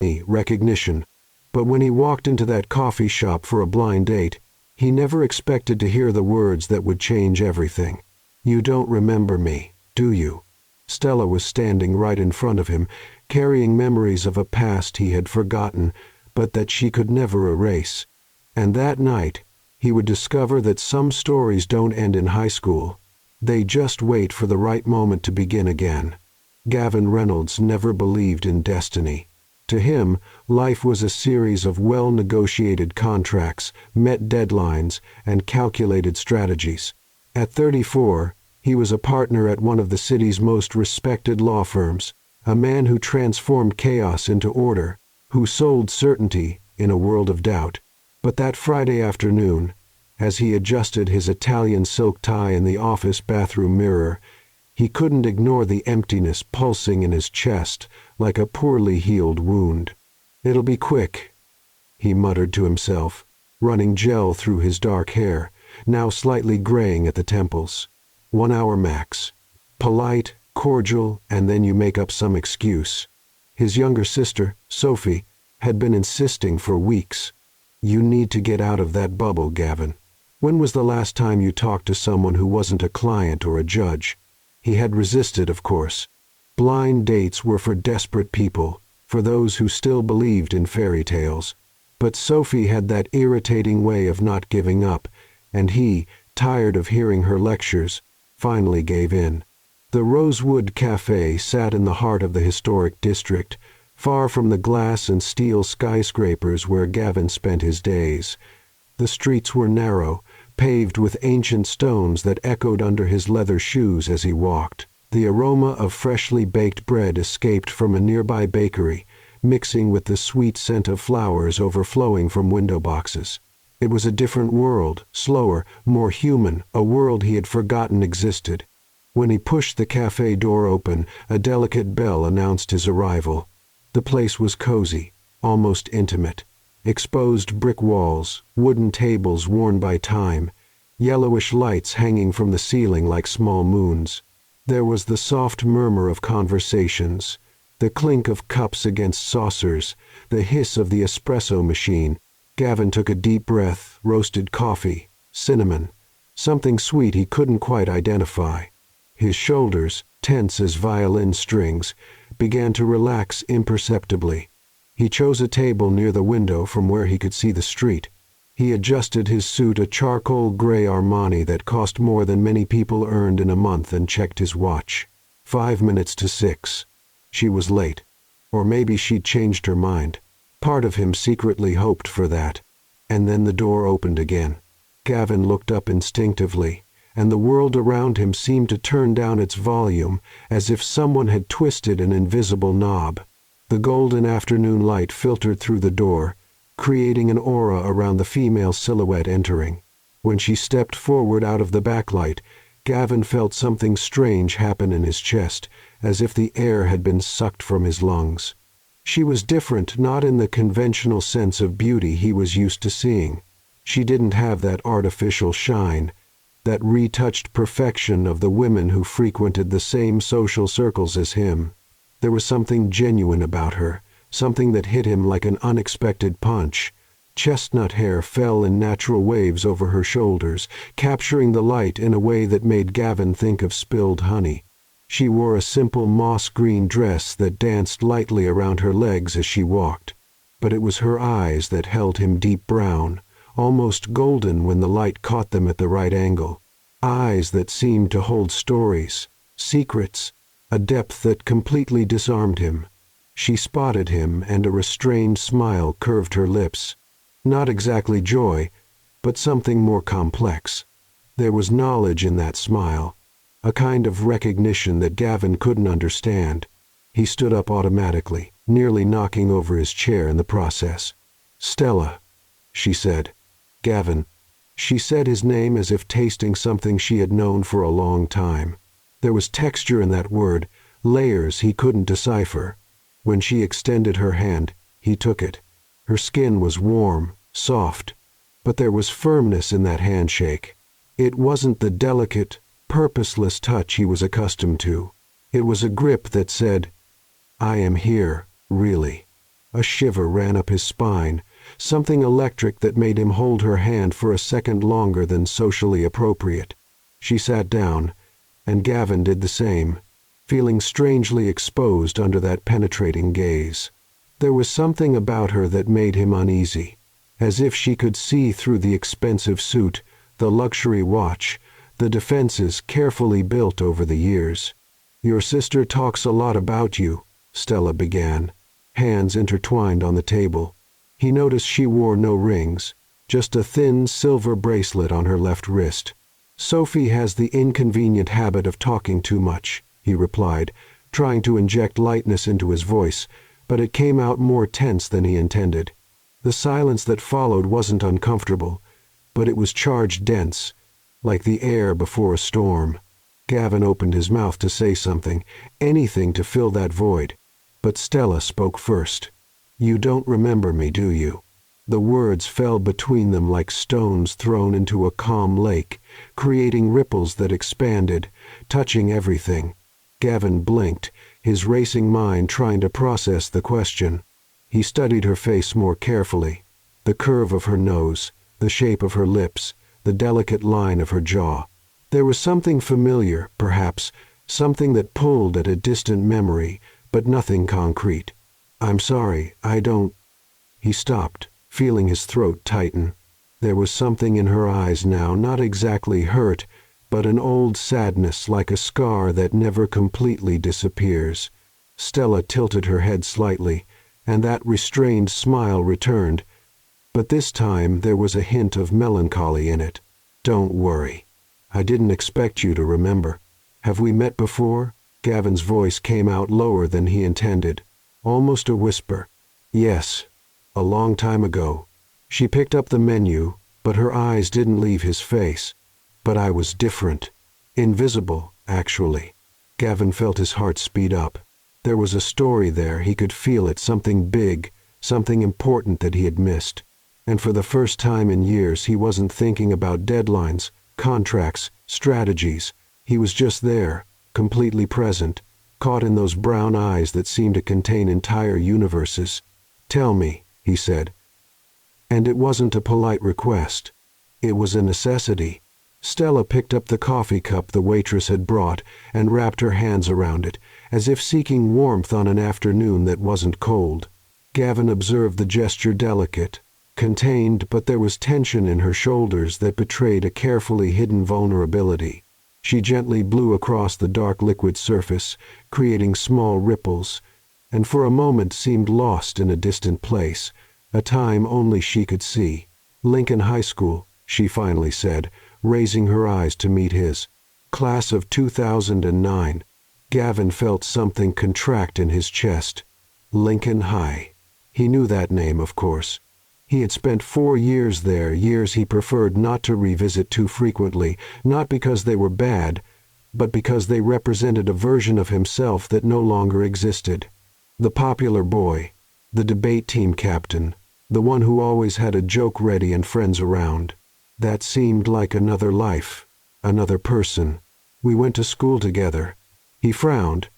recognition. But when he walked into that coffee shop for a blind date, he never expected to hear the words that would change everything. "You don't remember me, do you?" Stella was standing right in front of him, carrying memories of a past he had forgotten, but that she could never erase. And that night, he would discover that some stories don't end in high school. They just wait for the right moment to begin again. Gavin Reynolds never believed in destiny. To him, life was a series of well-negotiated contracts, met deadlines, and calculated strategies. At 34, he was a partner at one of the city's most respected law firms, a man who transformed chaos into order, who sold certainty in a world of doubt. But that Friday afternoon, as he adjusted his Italian silk tie in the office bathroom mirror, he couldn't ignore the emptiness pulsing in his chest like a poorly healed wound. "It'll be quick," he muttered to himself, running gel through his dark hair, now slightly graying at the temples. 1 hour max. Polite, cordial, and then you make up some excuse. His younger sister, Sophie, had been insisting for weeks. "You need to get out of that bubble, Gavin. When was the last time you talked to someone who wasn't a client or a judge?" He had resisted, of course. Blind dates were for desperate people, for those who still believed in fairy tales. But Sophie had that irritating way of not giving up, and he, tired of hearing her lectures, finally gave in. The Rosewood Cafe sat in the heart of the historic district, far from the glass and steel skyscrapers where Gavin spent his days. The streets were narrow, paved with ancient stones that echoed under his leather shoes as he walked. The aroma of freshly baked bread escaped from a nearby bakery, mixing with the sweet scent of flowers overflowing from window boxes. It was a different world, slower, more human, a world he had forgotten existed. When he pushed the cafe door open, a delicate bell announced his arrival. The place was cozy, almost intimate. Exposed brick walls, wooden tables worn by time, yellowish lights hanging from the ceiling like small moons. There was the soft murmur of conversations, the clink of cups against saucers, the hiss of the espresso machine. Gavin took a deep breath, roasted coffee, cinnamon, something sweet he couldn't quite identify. His shoulders, tense as violin strings, began to relax imperceptibly. He chose a table near the window from where he could see the street. He adjusted his suit, a charcoal gray Armani that cost more than many people earned in a month, and checked his watch. 5 minutes to 6. She was late. Or maybe she'd changed her mind. Part of him secretly hoped for that. And then the door opened again. Gavin looked up instinctively, and the world around him seemed to turn down its volume, as if someone had twisted an invisible knob. The golden afternoon light filtered through the door, creating an aura around the female silhouette entering. When she stepped forward out of the backlight, Gavin felt something strange happen in his chest, as if the air had been sucked from his lungs. She was different, not in the conventional sense of beauty he was used to seeing. She didn't have that artificial shine, that retouched perfection of the women who frequented the same social circles as him. There was something genuine about her, something that hit him like an unexpected punch. Chestnut hair fell in natural waves over her shoulders, capturing the light in a way that made Gavin think of spilled honey. She wore a simple moss-green dress that danced lightly around her legs as she walked. But it was her eyes that held him, deep brown, almost golden when the light caught them at the right angle. Eyes that seemed to hold stories, secrets, a depth that completely disarmed him. She spotted him, and a restrained smile curved her lips. Not exactly joy, but something more complex. There was knowledge in that smile, a kind of recognition that Gavin couldn't understand. He stood up automatically, nearly knocking over his chair in the process. "Stella," she said. "Gavin." She said his name as if tasting something she had known for a long time. There was texture in that word, layers he couldn't decipher. When she extended her hand, he took it. Her skin was warm, soft, but there was firmness in that handshake. It wasn't the delicate, purposeless touch he was accustomed to. It was a grip that said, "I am here, really." A shiver ran up his spine, something electric that made him hold her hand for a second longer than socially appropriate. She sat down, and Gavin did the same, feeling strangely exposed under that penetrating gaze. There was something about her that made him uneasy, as if she could see through the expensive suit, the luxury watch, the defenses carefully built over the years. "Your sister talks a lot about you," Stella began, hands intertwined on the table. He noticed she wore no rings, just a thin silver bracelet on her left wrist. "Sophie has the inconvenient habit of talking too much," he replied, trying to inject lightness into his voice, but it came out more tense than he intended. The silence that followed wasn't uncomfortable, but it was charged dense, like the air before a storm. Gavin opened his mouth to say something, anything to fill that void, but Stella spoke first. "You don't remember me, do you?" The words fell between them like stones thrown into a calm lake, creating ripples that expanded, touching everything. Gavin blinked, his racing mind trying to process the question. He studied her face more carefully, the curve of her nose, the shape of her lips, the delicate line of her jaw. There was something familiar, perhaps, something that pulled at a distant memory, but nothing concrete. "I'm sorry, I don't—" He stopped, feeling his throat tighten. There was something in her eyes now, not exactly hurt, but an old sadness like a scar that never completely disappears. Stella tilted her head slightly, and that restrained smile returned, but this time there was a hint of melancholy in it. "Don't worry. I didn't expect you to remember. Have we met before?" Gavin's voice came out lower than he intended, almost a whisper. "Yes, a long time ago." She picked up the menu, but her eyes didn't leave his face. "But I was different. Invisible, actually." Gavin felt his heart speed up. There was a story there, he could feel it, something big, something important that he had missed. And for the first time in years he wasn't thinking about deadlines, contracts, strategies. He was just there, completely present, caught in those brown eyes that seemed to contain entire universes. "Tell me," he said. And it wasn't a polite request. It was a necessity. Stella picked up the coffee cup the waitress had brought and wrapped her hands around it, as if seeking warmth on an afternoon that wasn't cold. Gavin observed the gesture delicate, contained, but there was tension in her shoulders that betrayed a carefully hidden vulnerability. She gently blew across the dark liquid surface, creating small ripples, and for a moment seemed lost in a distant place, a time only she could see. "Lincoln High School," she finally said, raising her eyes to meet his. "Class of 2009. Gavin felt something contract in his chest. Lincoln High. He knew that name, of course. He had spent 4 years there, years he preferred not to revisit too frequently, not because they were bad, but because they represented a version of himself that no longer existed. The popular boy, the debate team captain, the one who always had a joke ready and friends around. That seemed like another life, another person. "We went to school together." He frowned,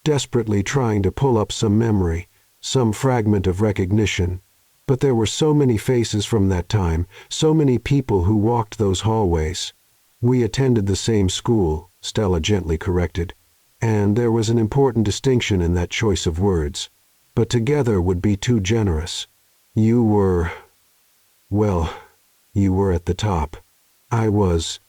desperately trying to pull up some memory, some fragment of recognition. But there were so many faces from that time, so many people who walked those hallways. "We attended the same school," Stella gently corrected, and there was an important distinction in that choice of words. But together would be too generous. "You were... well, you were at the top. I was..."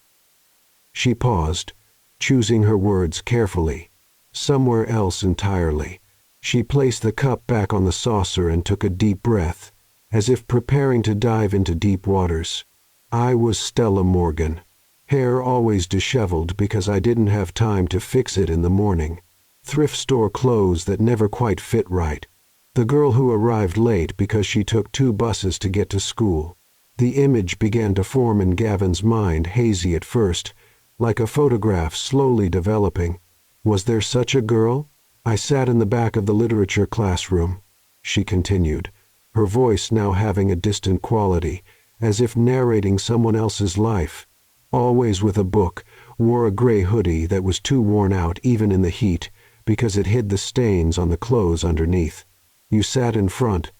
She paused, choosing her words carefully. Somewhere else entirely. She placed the cup back on the saucer and took a deep breath, as if preparing to dive into deep waters. "I was Stella Morgan. Hair always disheveled because I didn't have time to fix it in the morning. Thrift store clothes that never quite fit right. The girl who arrived late because she took 2 buses to get to school." The image began to form in Gavin's mind, hazy at first, like a photograph slowly developing. Was there such a girl? "I sat in the back of the literature classroom," she continued, her voice now having a distant quality, as if narrating someone else's life. "Always with a book, wore a gray hoodie that was too worn out even in the heat, because it hid the stains on the clothes underneath. You sat in front,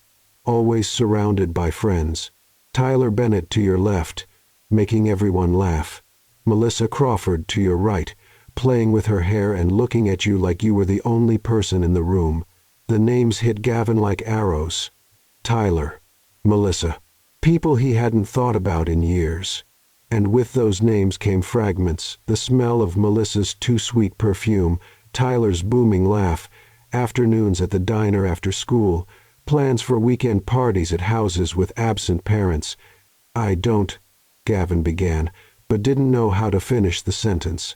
always surrounded by friends. Tyler Bennett to your left, making everyone laugh. Melissa Crawford to your right, playing with her hair and looking at you like you were the only person in the room. The names hit Gavin like arrows. Tyler, Melissa, people he hadn't thought about in years. And with those names came fragments, the smell of Melissa's too sweet perfume, Tyler's booming laugh, afternoons at the diner after school, plans for weekend parties at houses with absent parents. I don't, Gavin began, but didn't know how to finish the sentence.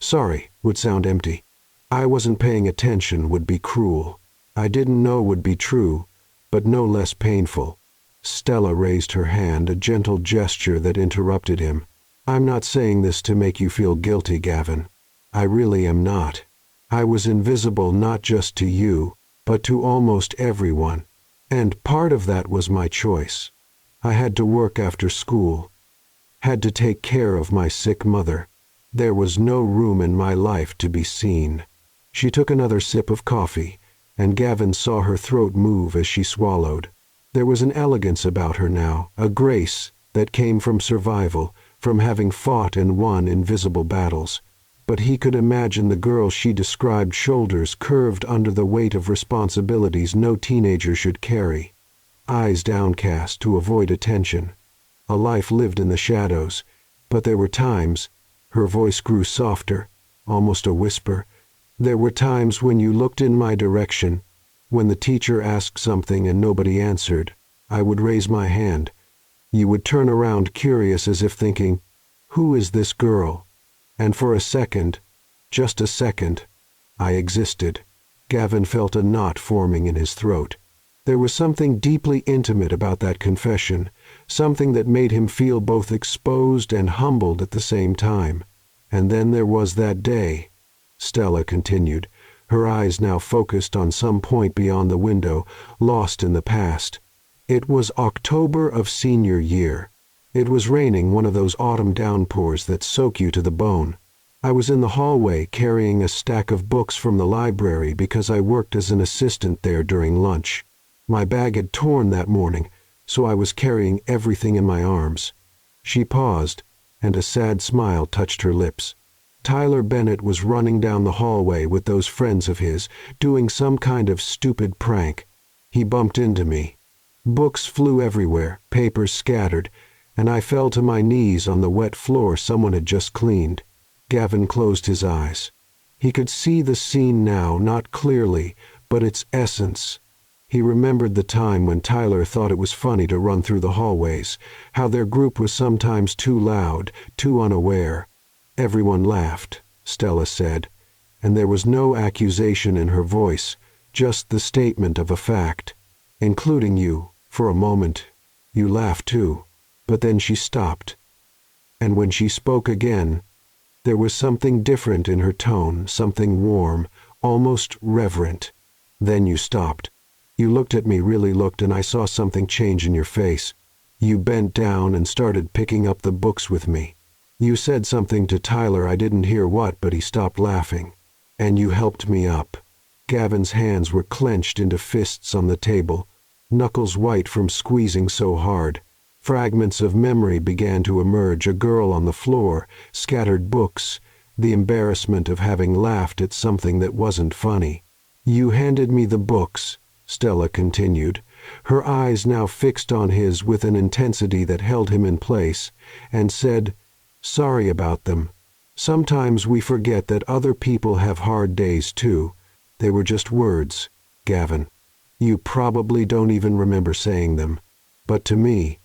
Sorry would sound empty. I wasn't paying attention would be cruel. I didn't know would be true, but no less painful. Stella raised her hand, a gentle gesture that interrupted him. I'm not saying this to make you feel guilty, Gavin. I really am not. I was invisible not just to you, but to almost everyone. And part of that was my choice. I had to work after school. Had to take care of my sick mother. There was no room in my life to be seen. She took another sip of coffee, and Gavin saw her throat move as she swallowed. There was an elegance about her now, a grace that came from survival, from having fought and won invisible battles. But he could imagine the girl she described, shoulders curved under the weight of responsibilities no teenager should carry, eyes downcast to avoid attention, a life lived in the shadows. But there were times, her voice grew softer, almost a whisper, there were times when you looked in my direction. When the teacher asked something and nobody answered, I would raise my hand. You would turn around curious as if thinking, who is this girl? And for a second, just a second, I existed. Gavin felt a knot forming in his throat. There was something deeply intimate about that confession, something that made him feel both exposed and humbled at the same time. And then there was that day, Stella continued, her eyes now focused on some point beyond the window, lost in the past. It was October of senior year. It was raining, one of those autumn downpours that soak you to the bone. I was in the hallway carrying a stack of books from the library because I worked as an assistant there during lunch. My bag had torn that morning, so I was carrying everything in my arms. She paused, and a sad smile touched her lips. Tyler Bennett was running down the hallway with those friends of his, doing some kind of stupid prank. He bumped into me. Books flew everywhere, papers scattered, and I fell to my knees on the wet floor someone had just cleaned. Gavin closed his eyes. He could see the scene now, not clearly, but its essence. He remembered the time when Tyler thought it was funny to run through the hallways, how their group was sometimes too loud, too unaware. Everyone laughed, Stella said, and there was no accusation in her voice, just the statement of a fact. Including you, for a moment. You laughed too. But then she stopped. And when she spoke again, there was something different in her tone, something warm, almost reverent. Then you stopped. You looked at me, really looked, and I saw something change in your face. You bent down and started picking up the books with me. You said something to Tyler, I didn't hear what, but he stopped laughing. And you helped me up. Gavin's hands were clenched into fists on the table, knuckles white from squeezing so hard. Fragments of memory began to emerge, a girl on the floor, scattered books, the embarrassment of having laughed at something that wasn't funny. You handed me the books, Stella continued, her eyes now fixed on his with an intensity that held him in place, and said, sorry about them. Sometimes we forget that other people have hard days too. They were just words, Gavin. You probably don't even remember saying them. But to me,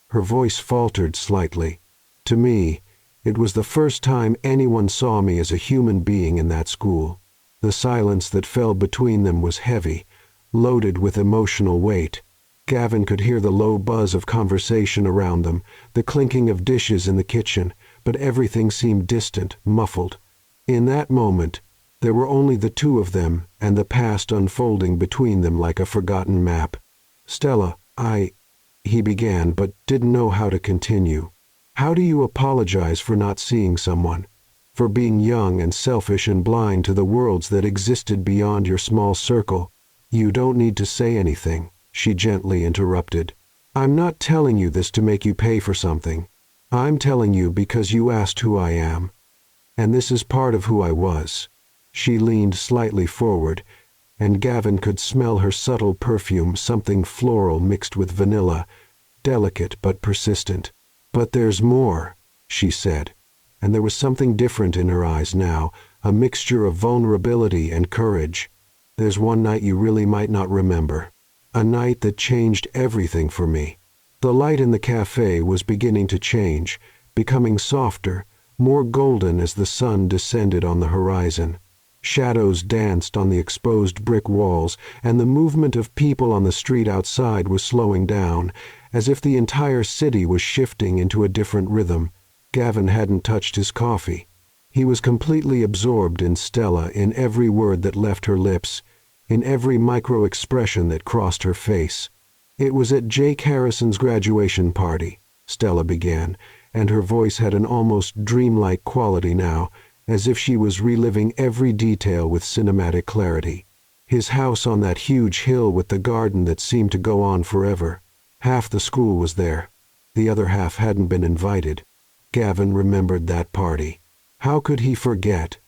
her voice faltered slightly. To me, it was the first time anyone saw me as a human being in that school. The silence that fell between them was heavy, loaded with emotional weight. Gavin could hear the low buzz of conversation around them, the clinking of dishes in the kitchen, but everything seemed distant, muffled. In that moment, there were only the two of them and the past unfolding between them like a forgotten map. Stella, he began, but didn't know how to continue. How do you apologize for not seeing someone? For being young and selfish and blind to the worlds that existed beyond your small circle? You don't need to say anything. she gently interrupted. "I'm not telling you this to make you pay for something. I'm telling you because you asked who I am. And this is part of who I was." She leaned slightly forward, and Gavin could smell her subtle perfume, something floral mixed with vanilla, delicate but persistent. "But there's more," she said, and there was something different in her eyes now, a mixture of vulnerability and courage. "There's one night you really might not remember. A night that changed everything for me." The light in the cafe was beginning to change, becoming softer, more golden as the sun descended on the horizon. Shadows danced on the exposed brick walls, and the movement of people on the street outside was slowing down, as if the entire city was shifting into a different rhythm. Gavin hadn't touched his coffee. He was completely absorbed in Stella, in every word that left her lips, in every micro-expression that crossed her face. "It was at Jake Harrison's graduation party," Stella began, and her voice had an almost dreamlike quality now, as if she was reliving every detail with cinematic clarity. "His house on that huge hill with the garden that seemed to go on forever. Half the school was there. The other half hadn't been invited." Gavin remembered that party. How could he forget?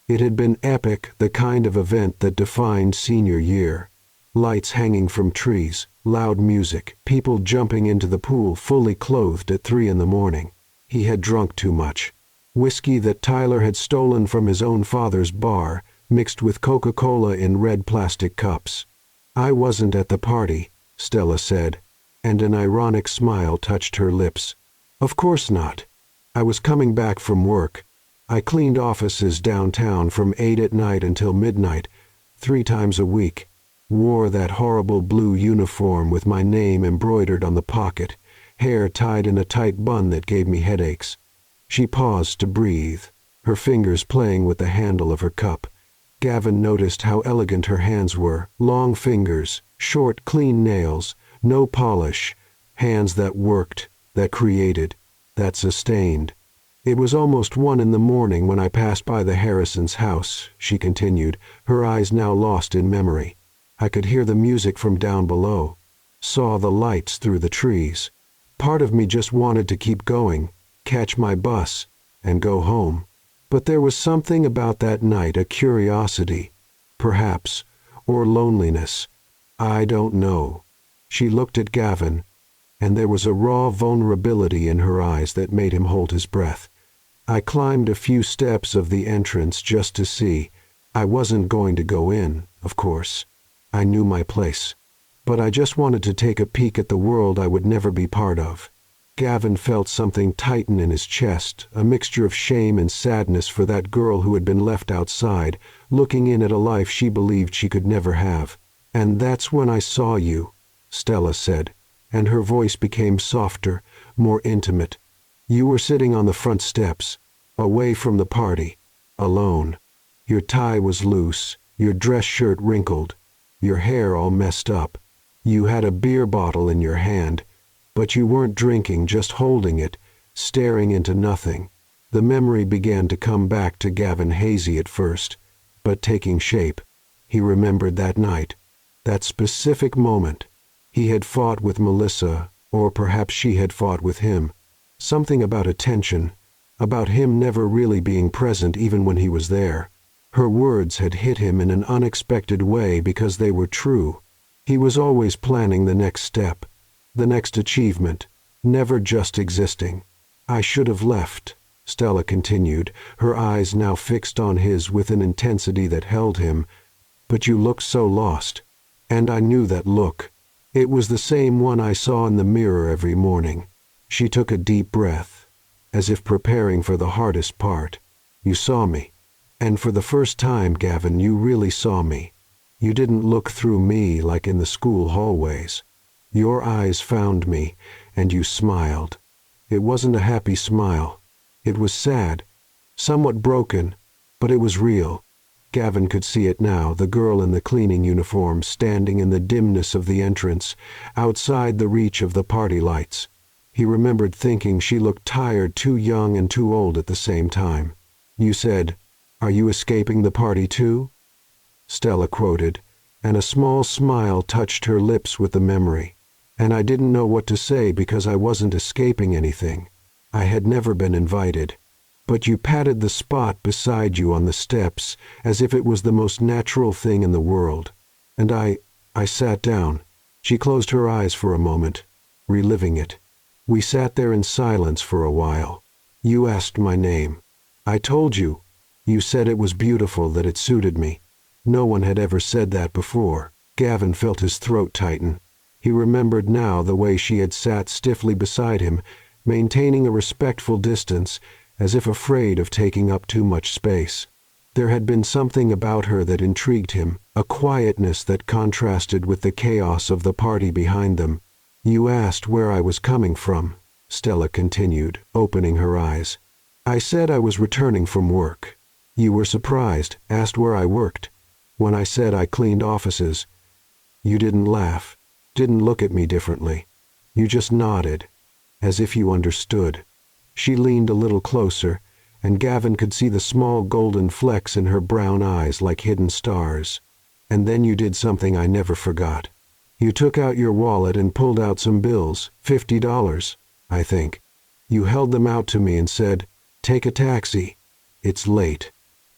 It had been epic, the kind of event that defined senior year. Lights hanging from trees, loud music, people jumping into the pool fully clothed at 3 in the morning. He had drunk too much. Whiskey that Tyler had stolen from his own father's bar, mixed with Coca-Cola in red plastic cups. "I wasn't at the party," Stella said, and an ironic smile touched her lips. "Of course not. I was coming back from work. I cleaned offices downtown from 8 at night until midnight, 3 times a week. Wore that horrible blue uniform with my name embroidered on the pocket, hair tied in a tight bun that gave me headaches." She paused to breathe, her fingers playing with the handle of her cup. Gavin noticed how elegant her hands were, long fingers, short, clean nails, no polish, hands that worked, that created, that sustained. "It was almost 1 in the morning when I passed by the Harrisons' house," she continued, her eyes now lost in memory. "I could hear the music from down below, saw the lights through the trees. Part of me just wanted to keep going, catch my bus, and go home. But there was something about that night, a curiosity, perhaps, or loneliness. I don't know." She looked at Gavin, and there was a raw vulnerability in her eyes that made him hold his breath. "I climbed a few steps of the entrance just to see. I wasn't going to go in, of course. I knew my place. But I just wanted to take a peek at the world I would never be part of." Gavin felt something tighten in his chest, a mixture of shame and sadness for that girl who had been left outside, looking in at a life she believed she could never have. "And that's when I saw you," Stella said, and her voice became softer, more intimate. "You were sitting on the front steps, away from the party, alone. Your tie was loose, your dress shirt wrinkled, your hair all messed up. You had a beer bottle in your hand, but you weren't drinking, just holding it, staring into nothing." The memory began to come back to Gavin, hazy at first, but taking shape. He remembered that night, that specific moment. He had fought with Melissa, or perhaps she had fought with him. Something about attention, about him never really being present even when he was there. Her words had hit him in an unexpected way because they were true. He was always planning the next step, the next achievement, never just existing. "I should have left," Stella continued, her eyes now fixed on his with an intensity that held him. "But you looked so lost. And I knew that look. It was the same one I saw in the mirror every morning." She took a deep breath, as if preparing for the hardest part. "You saw me. And for the first time, Gavin, you really saw me. You didn't look through me like in the school hallways. Your eyes found me, and you smiled. It wasn't a happy smile. It was sad, somewhat broken, but it was real." Gavin could see it now, the girl in the cleaning uniform standing in the dimness of the entrance, outside the reach of the party lights. He remembered thinking she looked tired, too young and too old at the same time. "You said, 'Are you escaping the party too?'" Stella quoted, and a small smile touched her lips with the memory. And I didn't know what to say because I wasn't escaping anything. I had never been invited. But you patted the spot beside you on the steps as if it was the most natural thing in the world. And I sat down. She closed her eyes for a moment, reliving it. We sat there in silence for a while. You asked my name. I told you. You said it was beautiful, that it suited me. No one had ever said that before. Gavin felt his throat tighten. He remembered now the way she had sat stiffly beside him, maintaining a respectful distance, as if afraid of taking up too much space. There had been something about her that intrigued him, a quietness that contrasted with the chaos of the party behind them. You asked where I was coming from, Stella continued, opening her eyes. I said I was returning from work. You were surprised, asked where I worked. When I said I cleaned offices, you didn't laugh, didn't look at me differently. You just nodded, as if you understood. She leaned a little closer, and Gavin could see the small golden flecks in her brown eyes like hidden stars. And then you did something I never forgot. You took out your wallet and pulled out some bills, $50, I think. You held them out to me and said, "Take a taxi. It's late.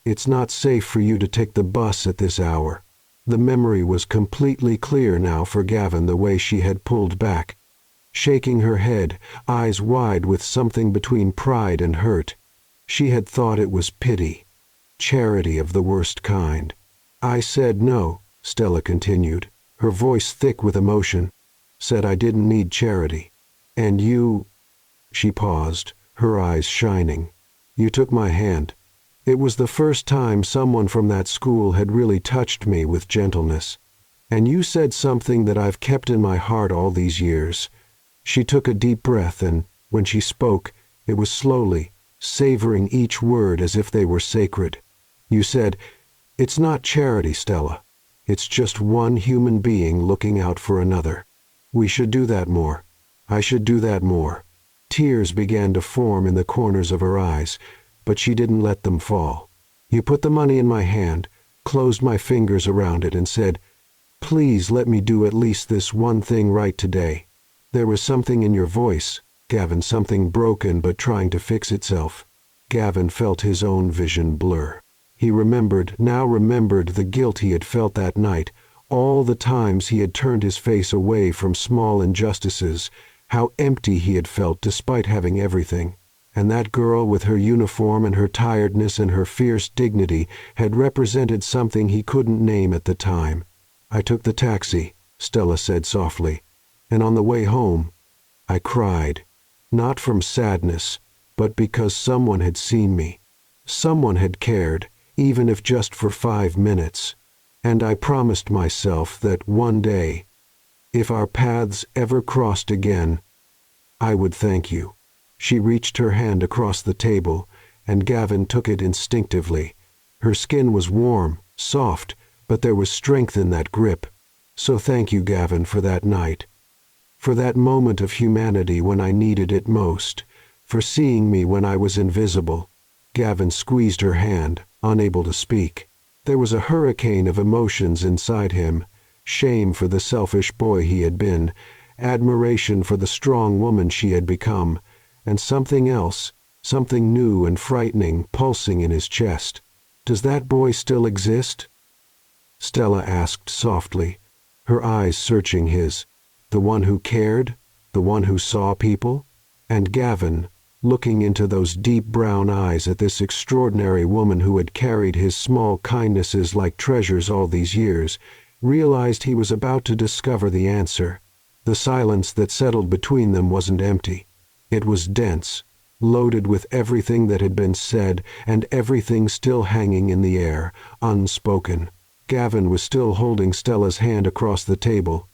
It's not safe for you to take the bus at this hour." The memory was completely clear now for Gavin, the way she had pulled back, shaking her head, eyes wide with something between pride and hurt. She had thought it was pity, charity of the worst kind. I said no, Stella continued, her voice thick with emotion, said I didn't need charity. And you... She paused, her eyes shining. You took my hand. It was the first time someone from that school had really touched me with gentleness. And you said something that I've kept in my heart all these years. She took a deep breath, and when she spoke, it was slowly, savoring each word as if they were sacred. You said, "It's not charity, Stella. It's just one human being looking out for another. We should do that more. I should do that more." Tears began to form in the corners of her eyes, but she didn't let them fall. You put the money in my hand, closed my fingers around it, and said, "Please let me do at least this one thing right today." There was something in your voice, Gavin, something broken but trying to fix itself. Gavin felt his own vision blur. He now remembered the guilt he had felt that night, all the times he had turned his face away from small injustices, how empty he had felt despite having everything. And that girl with her uniform and her tiredness and her fierce dignity had represented something he couldn't name at the time. I took the taxi, Stella said softly, and on the way home, I cried. Not from sadness, but because someone had seen me. Someone had cared, even if just for 5 minutes. And I promised myself that one day, if our paths ever crossed again, I would thank you. She reached her hand across the table, and Gavin took it instinctively. Her skin was warm, soft, but there was strength in that grip. So thank you, Gavin, for that night. For that moment of humanity when I needed it most. For seeing me when I was invisible. Gavin squeezed her hand, unable to speak. There was a hurricane of emotions inside him. Shame for the selfish boy he had been, admiration for the strong woman she had become, and something else, something new and frightening, pulsing in his chest. Does that boy still exist? Stella asked softly, her eyes searching his. The one who cared? The one who saw people? And Gavin, looking into those deep brown eyes at this extraordinary woman who had carried his small kindnesses like treasures all these years, realized he was about to discover the answer. The silence that settled between them wasn't empty. It was dense, loaded with everything that had been said and everything still hanging in the air, unspoken. Gavin was still holding Stella's hand across the table,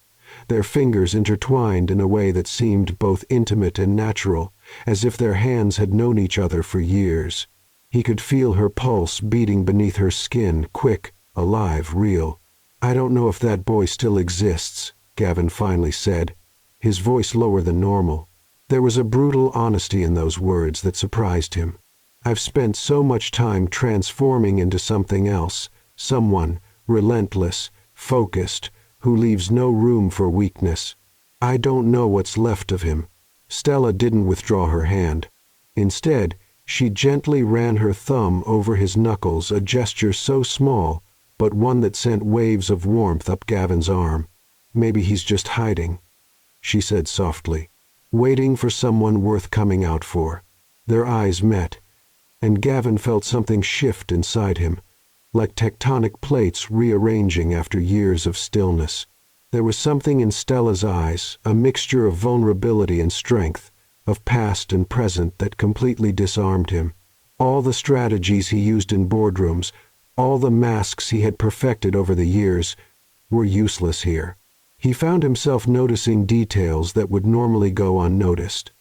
their fingers intertwined in a way that seemed both intimate and natural, as if their hands had known each other for years. He could feel her pulse beating beneath her skin, quick, alive, real. "I don't know if that boy still exists," Gavin finally said, his voice lower than normal. There was a brutal honesty in those words that surprised him. "I've spent so much time transforming into something else, someone relentless, focused, who leaves no room for weakness. I don't know what's left of him. Stella didn't withdraw her hand. Instead, she gently ran her thumb over his knuckles, a gesture so small, but one that sent waves of warmth up Gavin's arm. Maybe he's just hiding, she said softly, waiting for someone worth coming out for. Their eyes met, and Gavin felt something shift inside him, like tectonic plates rearranging after years of stillness. There was something in Stella's eyes, a mixture of vulnerability and strength, of past and present, that completely disarmed him. All the strategies he used in boardrooms, all the masks he had perfected over the years, were useless here. He found himself noticing details that would normally go unnoticed.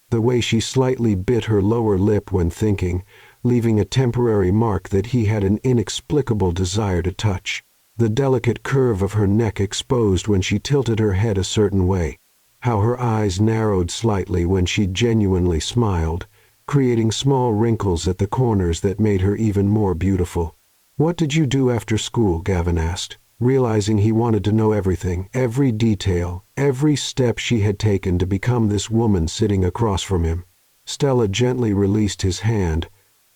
The way she slightly bit her lower lip when thinking, leaving a temporary mark that he had an inexplicable desire to touch. The delicate curve of her neck exposed when she tilted her head a certain way. How her eyes narrowed slightly when she genuinely smiled, creating small wrinkles at the corners that made her even more beautiful. "What did you do after school?" Gavin asked, realizing he wanted to know everything, every detail, every step she had taken to become this woman sitting across from him. Stella gently released his hand,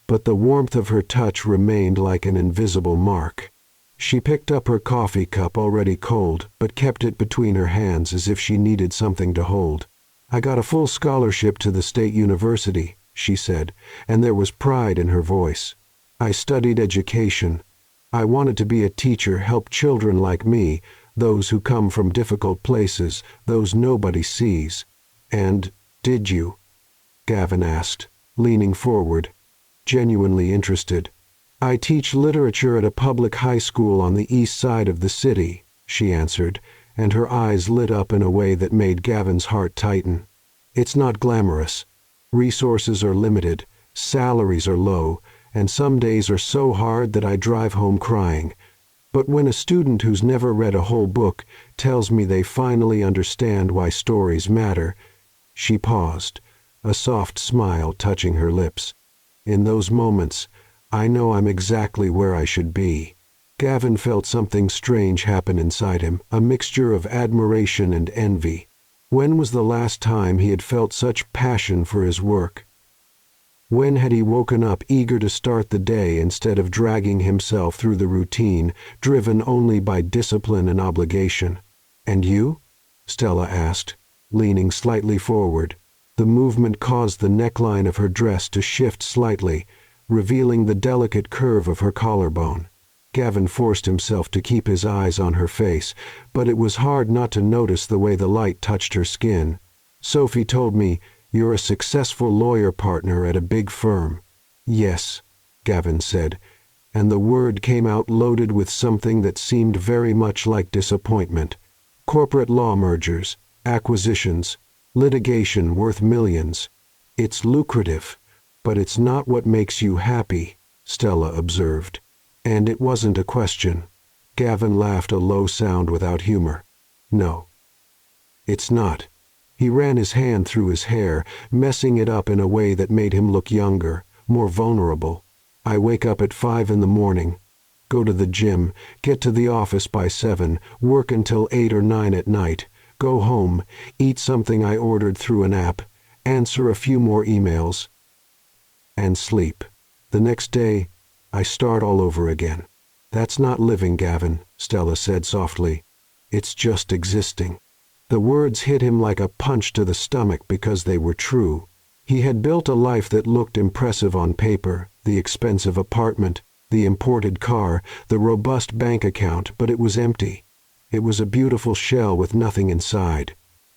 but the warmth of her touch remained like an invisible mark. She picked up her coffee cup, already cold, but kept it between her hands as if she needed something to hold. "I got a full scholarship to the state university," she said, and there was pride in her voice. "I studied education. I wanted to be a teacher, help children like me, those who come from difficult places, those nobody sees." "And did you?" Gavin asked, leaning forward, genuinely interested. "I teach literature at a public high school on the east side of the city," she answered, and her eyes lit up in a way that made Gavin's heart tighten. "It's not glamorous. Resources are limited, salaries are low, and some days are so hard that I drive home crying. But when a student who's never read a whole book tells me they finally understand why stories matter—" She paused, a soft smile touching her lips. "In those moments, I know I'm exactly where I should be." Gavin felt something strange happen inside him, a mixture of admiration and envy. When was the last time he had felt such passion for his work? When had he woken up eager to start the day instead of dragging himself through the routine, driven only by discipline and obligation? "And you?" Stella asked, leaning slightly forward. The movement caused the neckline of her dress to shift slightly, revealing the delicate curve of her collarbone. Gavin forced himself to keep his eyes on her face, but it was hard not to notice the way the light touched her skin. "Sophie told me you're a successful lawyer partner at a big firm." "Yes," Gavin said, and the word came out loaded with something that seemed very much like disappointment. "Corporate law mergers, acquisitions, litigation worth millions. It's lucrative, but it's not what makes you happy," Stella observed. And it wasn't a question. Gavin laughed, a low sound without humor. "No, it's not." He ran his hand through his hair, messing it up in a way that made him look younger, more vulnerable. "I wake up at 5 in the morning, go to the gym, get to the office by 7, work until 8 or 9 at night, go home, eat something I ordered through an app, answer a few more emails, and sleep. The next day, I start all over again." "That's not living, Gavin," Stella said softly. "It's just existing." The words hit him like a punch to the stomach because they were true. He had built a life that looked impressive on paper, the expensive apartment, the imported car, the robust bank account, but it was empty. It was a beautiful shell with nothing inside.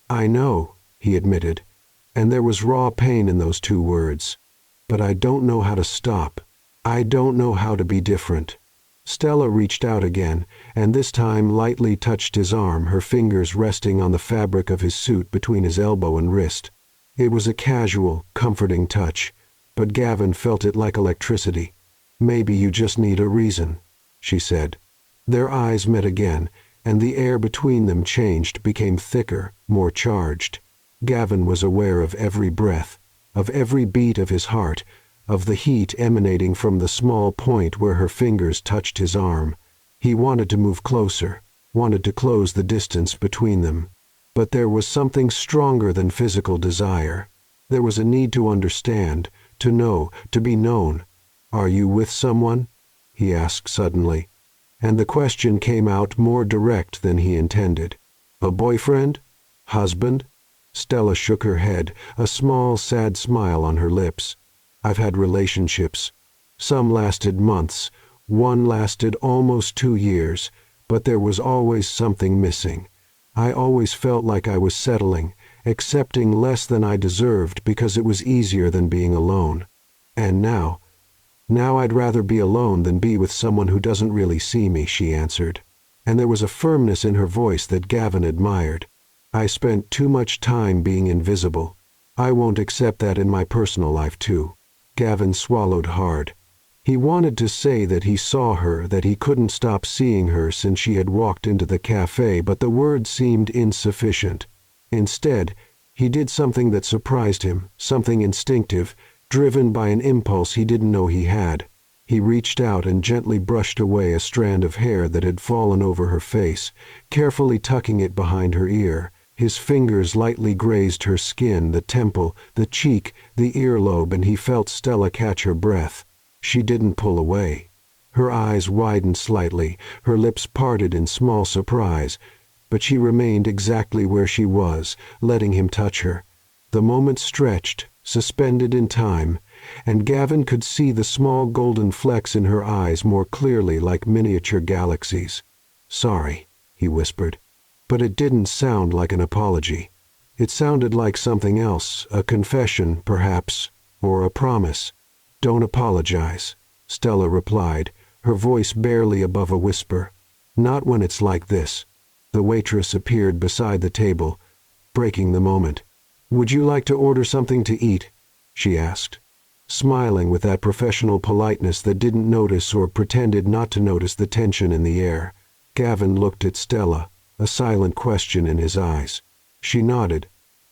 "I know," he admitted, and there was raw pain in those two words. "But I don't know how to stop. I don't know how to be different." Stella reached out again, and this time lightly touched his arm, her fingers resting on the fabric of his suit between his elbow and wrist. It was a casual, comforting touch, but Gavin felt it like electricity. "Maybe you just need a reason," she said. Their eyes met again, and the air between them changed, became thicker, more charged. Gavin was aware of every breath, of every beat of his heart, of the heat emanating from the small point where her fingers touched his arm. He wanted to move closer, wanted to close the distance between them. But there was something stronger than physical desire. There was a need to understand, to know, to be known. "Are you with someone?" he asked suddenly. And the question came out more direct than he intended. "A boyfriend? Husband?" Stella shook her head, a small, sad smile on her lips. "I've had relationships. Some lasted months, one lasted almost 2 years, but there was always something missing. I always felt like I was settling, accepting less than I deserved because it was easier than being alone. And now I'd rather be alone than be with someone who doesn't really see me," she answered. And there was a firmness in her voice that Gavin admired. "I spent too much time being invisible. I won't accept that in my personal life too." Gavin swallowed hard. He wanted to say that he saw her, that he couldn't stop seeing her since she had walked into the cafe, but the words seemed insufficient. Instead, he did something that surprised him, something instinctive, driven by an impulse he didn't know he had. He reached out and gently brushed away a strand of hair that had fallen over her face, carefully tucking it behind her ear. His fingers lightly grazed her skin, the temple, the cheek, the earlobe, and he felt Stella catch her breath. She didn't pull away. Her eyes widened slightly, her lips parted in small surprise, but she remained exactly where she was, letting him touch her. The moment stretched, suspended in time, and Gavin could see the small golden flecks in her eyes more clearly, like miniature galaxies. "Sorry," he whispered. But it didn't sound like an apology. It sounded like something else, a confession, perhaps, or a promise. "Don't apologize," Stella replied, her voice barely above a whisper. "Not when it's like this." The waitress appeared beside the table, breaking the moment. "Would you like to order something to eat?" she asked, smiling with that professional politeness that didn't notice or pretended not to notice the tension in the air. Gavin looked at Stella, a silent question in his eyes. She nodded,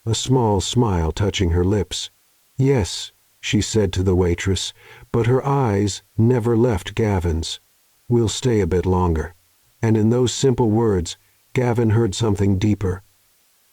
a small smile touching her lips. "Yes," she said to the waitress, but her eyes never left Gavin's. "We'll stay a bit longer." And in those simple words, Gavin heard something deeper.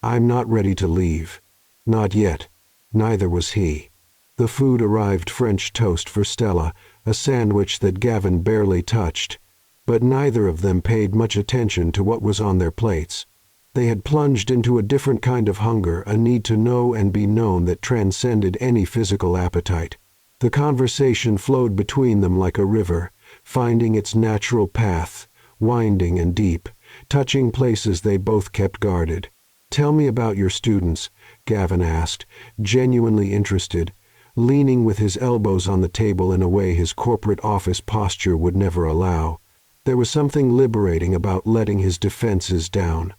"I'm not ready to leave." Not yet. Neither was he. The food arrived: French toast for Stella, a sandwich that Gavin barely touched. But neither of them paid much attention to what was on their plates. They had plunged into a different kind of hunger, a need to know and be known that transcended any physical appetite. The conversation flowed between them like a river, finding its natural path, winding and deep, touching places they both kept guarded. "Tell me about your students," Gavin asked, genuinely interested, leaning with his elbows on the table in a way his corporate office posture would never allow. There was something liberating about letting his defenses down,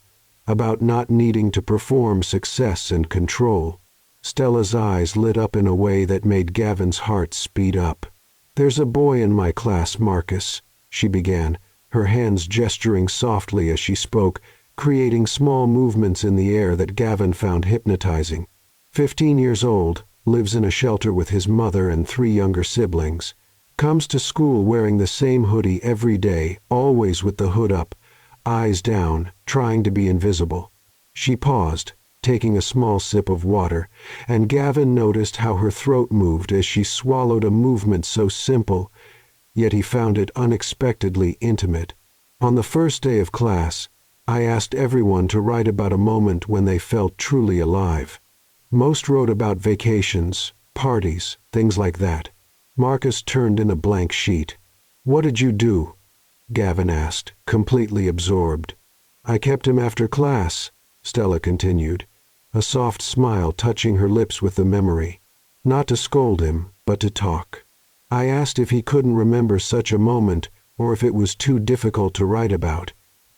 about not needing to perform success and control. Stella's eyes lit up in a way that made Gavin's heart speed up. "There's a boy in my class, Marcus," she began, her hands gesturing softly as she spoke, creating small movements in the air that Gavin found hypnotizing. 15 years old, lives in a shelter with his mother and 3 younger siblings. Comes to school wearing the same hoodie every day, always with the hood up, eyes down, trying to be invisible. She paused, taking a small sip of water, and Gavin noticed how her throat moved as she swallowed, a movement so simple, yet he found it unexpectedly intimate. "On the first day of class, I asked everyone to write about a moment when they felt truly alive. Most wrote about vacations, parties, things like that." Marcus turned in a blank sheet. "What did you do?" Gavin asked, completely absorbed. "I kept him after class," Stella continued, a soft smile touching her lips with the memory. "Not to scold him, but to talk. I asked if he couldn't remember such a moment, or if it was too difficult to write about.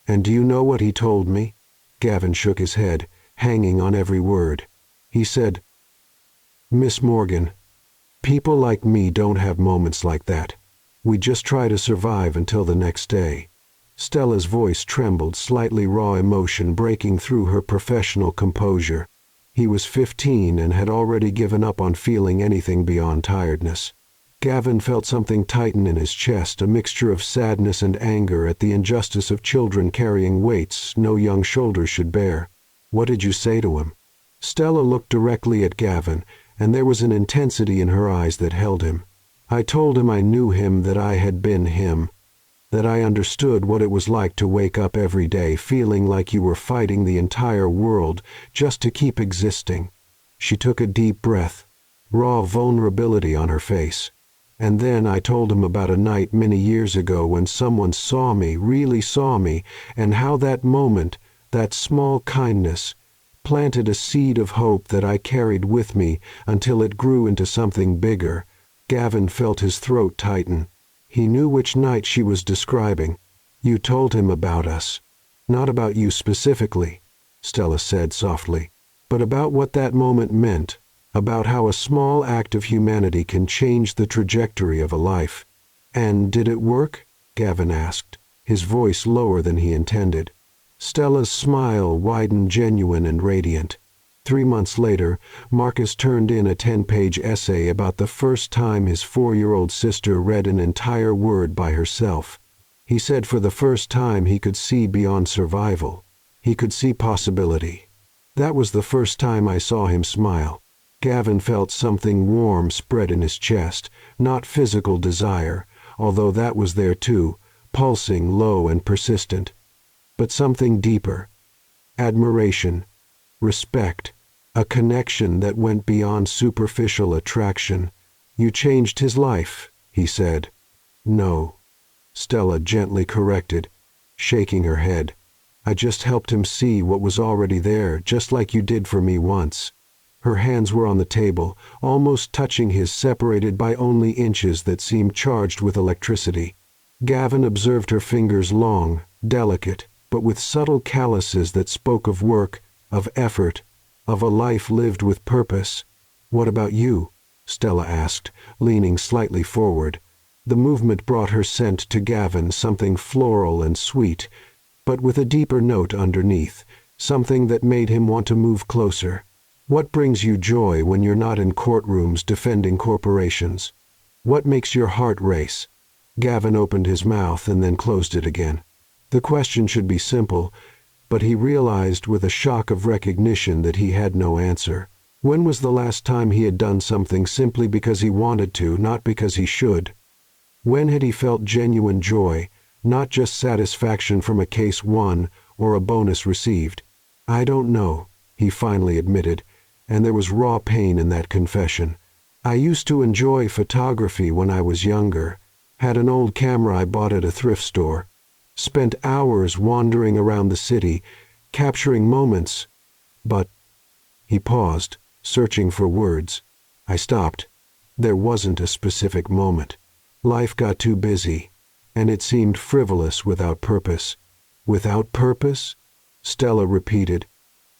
And do you know what he told me?" Gavin shook his head, hanging on every word. He said, "Miss Morgan, people like me don't have moments like that. We just try to survive until the next day." Stella's voice trembled, slightly raw emotion breaking through her professional composure. He was 15 and had already given up on feeling anything beyond tiredness. Gavin felt something tighten in his chest, a mixture of sadness and anger at the injustice of children carrying weights no young shoulders should bear. "What did you say to him?" Stella looked directly at Gavin, and there was an intensity in her eyes that held him. "I told him I knew him, that I had been him, that I understood what it was like to wake up every day feeling like you were fighting the entire world just to keep existing." She took a deep breath, raw vulnerability on her face. "And then I told him about a night many years ago when someone saw me, really saw me, and how that moment, that small kindness, planted a seed of hope that I carried with me until it grew into something bigger." Gavin felt his throat tighten. He knew which night she was describing. "You told him about us. Not about you specifically," Stella said softly, "but about what that moment meant, about how a small act of humanity can change the trajectory of a life." "And did it work?" Gavin asked, his voice lower than he intended. Stella's smile widened, genuine and radiant. 3 months later, Marcus turned in a 10-page essay about the first time his 4-year-old sister read an entire word by herself. He said for the first time he could see beyond survival. He could see possibility. "That was the first time I saw him smile." Gavin felt something warm spread in his chest, not physical desire, although that was there too, pulsing low and persistent, but something deeper. Admiration, respect, a connection that went beyond superficial attraction. "You changed his life," he said. "No," Stella gently corrected, shaking her head. "I just helped him see what was already there, just like you did for me once." Her hands were on the table, almost touching his, separated by only inches that seemed charged with electricity. Gavin observed her fingers, long, delicate, but with subtle calluses that spoke of work, of effort, of a life lived with purpose. "What about you?" Stella asked, leaning slightly forward. The movement brought her scent to Gavin, something floral and sweet, but with a deeper note underneath, something that made him want to move closer. "What brings you joy when you're not in courtrooms defending corporations? What makes your heart race?" Gavin opened his mouth and then closed it again. The question should be simple, but he realized with a shock of recognition that he had no answer. When was the last time he had done something simply because he wanted to, not because he should? When had he felt genuine joy, not just satisfaction from a case won or a bonus received? "I don't know," he finally admitted, and there was raw pain in that confession. "I used to enjoy photography when I was younger. Had an old camera I bought at a thrift store. Spent hours wandering around the city, capturing moments. But..." He paused, searching for words. I stopped. There wasn't a specific moment. Life got too busy, and it seemed frivolous without purpose. "Without purpose?" Stella repeated,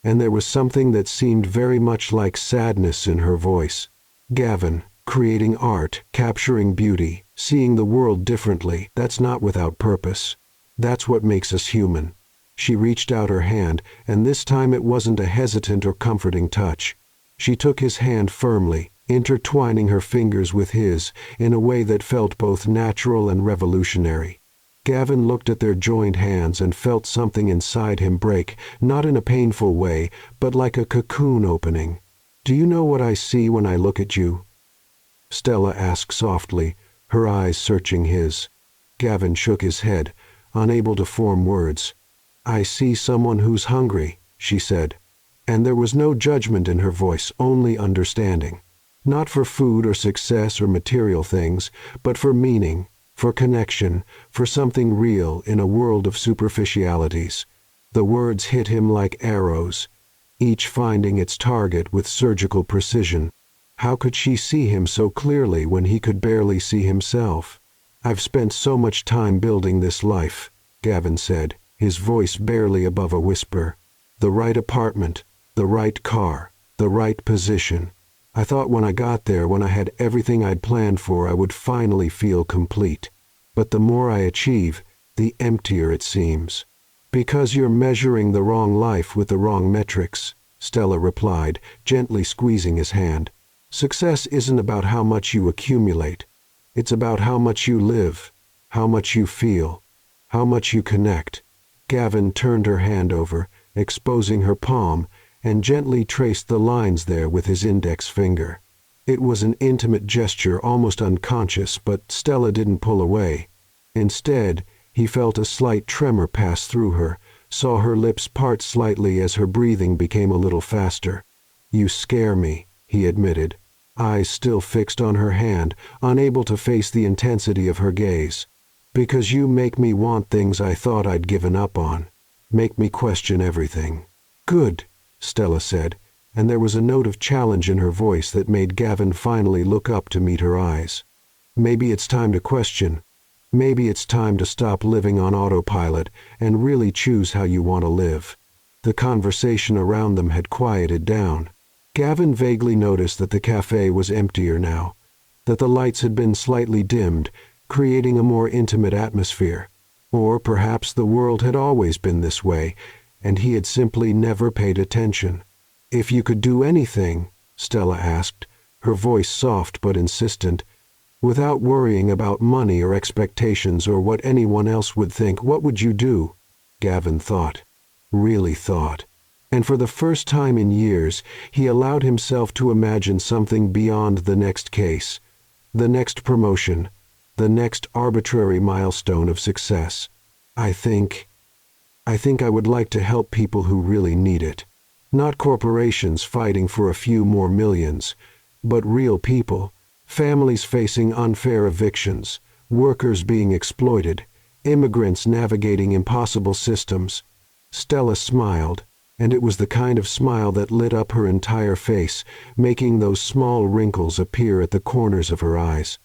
and there was something that seemed very much like sadness in her voice. "Gavin, creating art, capturing beauty, seeing the world differently, that's not without purpose. That's what makes us human." She reached out her hand, and this time it wasn't a hesitant or comforting touch. She took his hand firmly, intertwining her fingers with his in a way that felt both natural and revolutionary. Gavin looked at their joined hands and felt something inside him break, not in a painful way, but like a cocoon opening. "Do you know what I see when I look at you?" Stella asked softly, her eyes searching his. Gavin shook his head, unable to form words. "I see someone who's hungry," she said, and there was no judgment in her voice, only understanding. Not for food or success or material things, but for meaning, for connection, for something real in a world of superficialities. The words hit him like arrows, each finding its target with surgical precision. How could she see him so clearly when he could barely see himself? "I've spent so much time building this life," Gavin said, his voice barely above a whisper. "The right apartment, the right car, the right position. I thought when I got there, when I had everything I'd planned for, I would finally feel complete. But the more I achieve, the emptier it seems." "Because you're measuring the wrong life with the wrong metrics," Stella replied, gently squeezing his hand. "Success isn't about how much you accumulate. It's about how much you live, how much you feel, how much you connect. Gavin turned her hand over, exposing her palm, and gently traced the lines there with his index finger. It was an intimate gesture, almost unconscious, but Stella didn't pull away. Instead, he felt a slight tremor pass through her, saw her lips part slightly as her breathing became a little faster. "You scare me," he admitted, eyes still fixed on her hand, unable to face the intensity of her gaze. "Because you make me want things I thought I'd given up on. Make me question everything." "Good," Stella said, and there was a note of challenge in her voice that made Gavin finally look up to meet her eyes. "Maybe it's time to question. Maybe it's time to stop living on autopilot and really choose how you want to live." The conversation around them had quieted down. Gavin vaguely noticed that the cafe was emptier now, that the lights had been slightly dimmed, creating a more intimate atmosphere. Or perhaps the world had always been this way, and he had simply never paid attention. "If you could do anything," Stella asked, her voice soft but insistent, "without worrying about money or expectations or what anyone else would think, what would you do?" Gavin thought, really thought. And for the first time in years, he allowed himself to imagine something beyond the next case, the next promotion, the next arbitrary milestone of success. I think I would like to help people who really need it. Not corporations fighting for a few more millions, but real people, families facing unfair evictions, workers being exploited, immigrants navigating impossible systems." Stella smiled, and it was the kind of smile that lit up her entire face, making those small wrinkles appear at the corners of her eyes.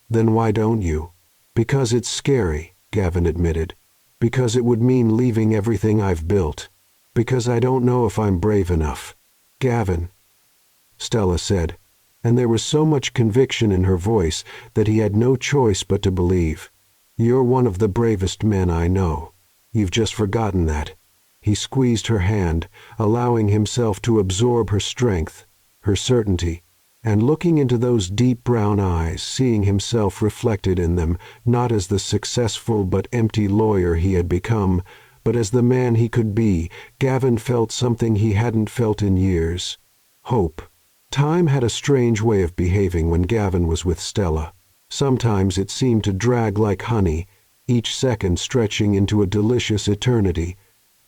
"Then why don't you?" "Because it's scary," Gavin admitted. "Because it would mean leaving everything I've built. Because I don't know if I'm brave enough." "Gavin," Stella said, and there was so much conviction in her voice that he had no choice but to believe. "You're one of the bravest men I know. You've just forgotten that." He squeezed her hand, allowing himself to absorb her strength, her certainty, and looking into those deep brown eyes, seeing himself reflected in them, not as the successful but empty lawyer he had become, but as the man he could be, Gavin felt something he hadn't felt in years: hope. Time had a strange way of behaving when Gavin was with Stella. Sometimes it seemed to drag like honey, each second stretching into a delicious eternity,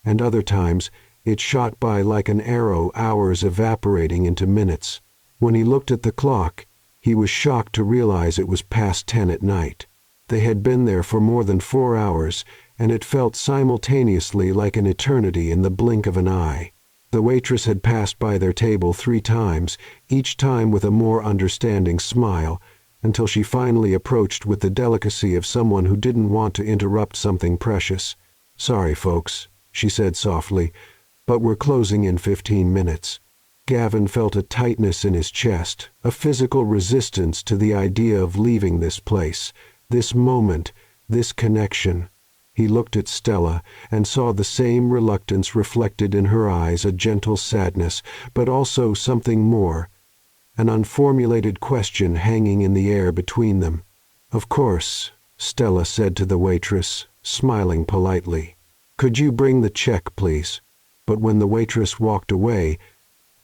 and other times it shot by like an arrow, hours evaporating into minutes. When he looked at the clock, he was shocked to realize it was past 10 at night. They had been there for more than 4 hours, and it felt simultaneously like an eternity in the blink of an eye. The waitress had passed by their table 3 times, each time with a more understanding smile, until she finally approached with the delicacy of someone who didn't want to interrupt something precious. "Sorry, folks," she said softly, "but we're closing in 15 minutes." Gavin felt a tightness in his chest, a physical resistance to the idea of leaving this place, this moment, this connection. He looked at Stella and saw the same reluctance reflected in her eyes, a gentle sadness, but also something more, an unformulated question hanging in the air between them. "Of course," Stella said to the waitress, smiling politely. "Could you bring the check, please?" But when the waitress walked away,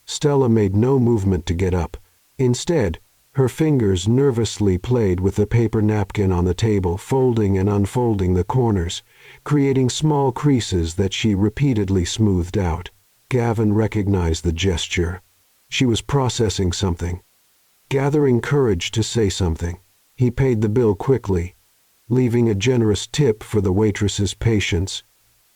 Stella made no movement to get up. Instead, her fingers nervously played with the paper napkin on the table, folding and unfolding the corners, creating small creases that she repeatedly smoothed out. Gavin recognized the gesture. She was processing something, gathering courage to say something. He paid the bill quickly, leaving a generous tip for the waitress's patience,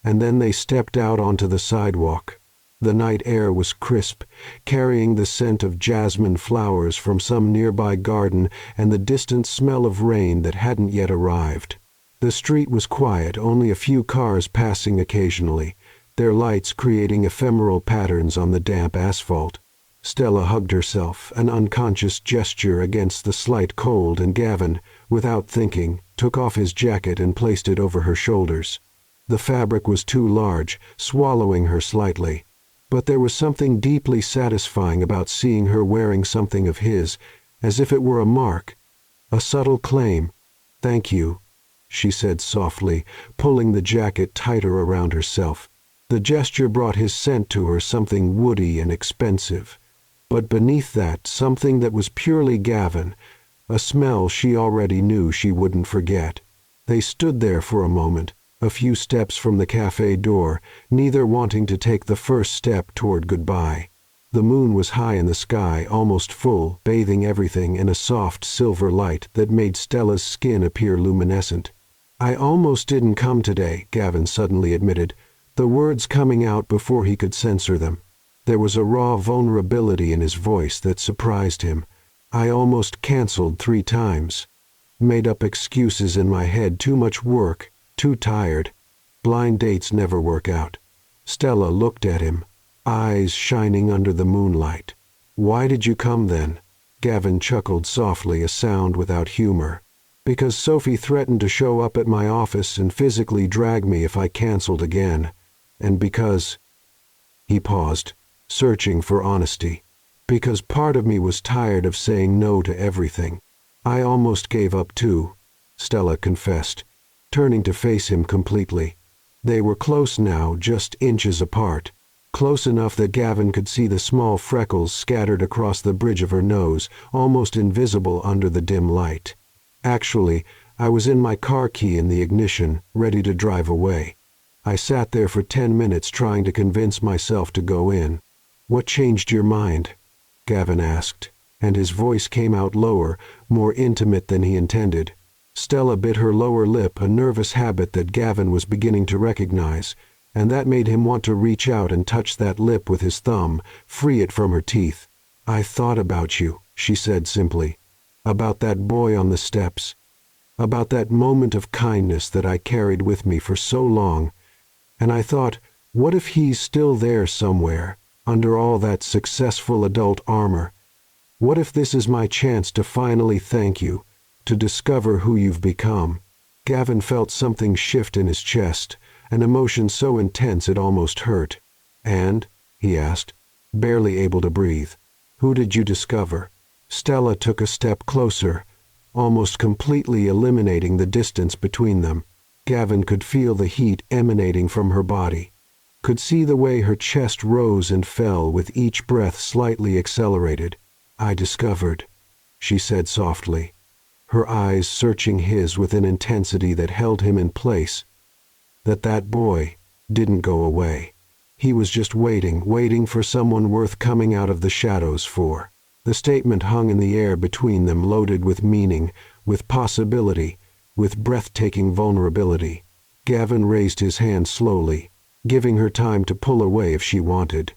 and then they stepped out onto the sidewalk. The night air was crisp, carrying the scent of jasmine flowers from some nearby garden and the distant smell of rain that hadn't yet arrived. The street was quiet, only a few cars passing occasionally, their lights creating ephemeral patterns on the damp asphalt. Stella hugged herself, an unconscious gesture against the slight cold, and Gavin, without thinking, took off his jacket and placed it over her shoulders. The fabric was too large, swallowing her slightly. But there was something deeply satisfying about seeing her wearing something of his, as if it were a mark, A subtle claim. "Thank you," she said softly, pulling the jacket tighter around herself. The gesture brought his scent to her, something woody and expensive. But beneath that, something that was purely Gavin, a smell she already knew she wouldn't forget. They stood there for a moment, a few steps from the cafe door, neither wanting to take the first step toward goodbye. The moon was high in the sky, almost full, bathing everything in a soft silver light that made Stella's skin appear luminescent. "I almost didn't come today," Gavin suddenly admitted, the words coming out before he could censor them. There was a raw vulnerability in his voice that surprised him. "I almost canceled 3 times. Made up excuses in my head, too much work, too tired. Blind dates never work out." Stella looked at him, eyes shining under the moonlight. "Why did you come then?" Gavin chuckled softly, a sound without humor. "Because Sophie threatened to show up at my office and physically drag me if I canceled again. And because—" He paused, searching for honesty. "Because part of me was tired of saying no to everything. I almost gave up too," Stella confessed, turning to face him completely. They were close now, just inches apart. Close enough that Gavin could see the small freckles scattered across the bridge of her nose, almost invisible under the dim light. "Actually, I was in my car key in the ignition, ready to drive away. I sat there for 10 minutes trying to convince myself to go in." "What changed your mind?" Gavin asked, and his voice came out lower, more intimate than he intended. Stella bit her lower lip, a nervous habit that Gavin was beginning to recognize, and that made him want to reach out and touch that lip with his thumb, free it from her teeth. "I thought about you," she said simply. "About that boy on the steps. About that moment of kindness that I carried with me for so long. And I thought, what if he's still there somewhere, under all that successful adult armor? What if this is my chance to finally thank you, to discover who you've become?" Gavin felt something shift in his chest, an emotion so intense it almost hurt. "And?" he asked, barely able to breathe. "Who did you discover?" Stella took a step closer, almost completely eliminating the distance between them. Gavin could feel the heat emanating from her body, could see the way her chest rose and fell with each breath slightly accelerated. "I discovered," she said softly, her eyes searching his with an intensity that held him in place, that boy didn't go away. He was just waiting for someone worth coming out of the shadows for. The statement hung in the air between them, loaded with meaning, with possibility, with breathtaking vulnerability. Gavin raised his hand slowly, giving her time to pull away if she wanted.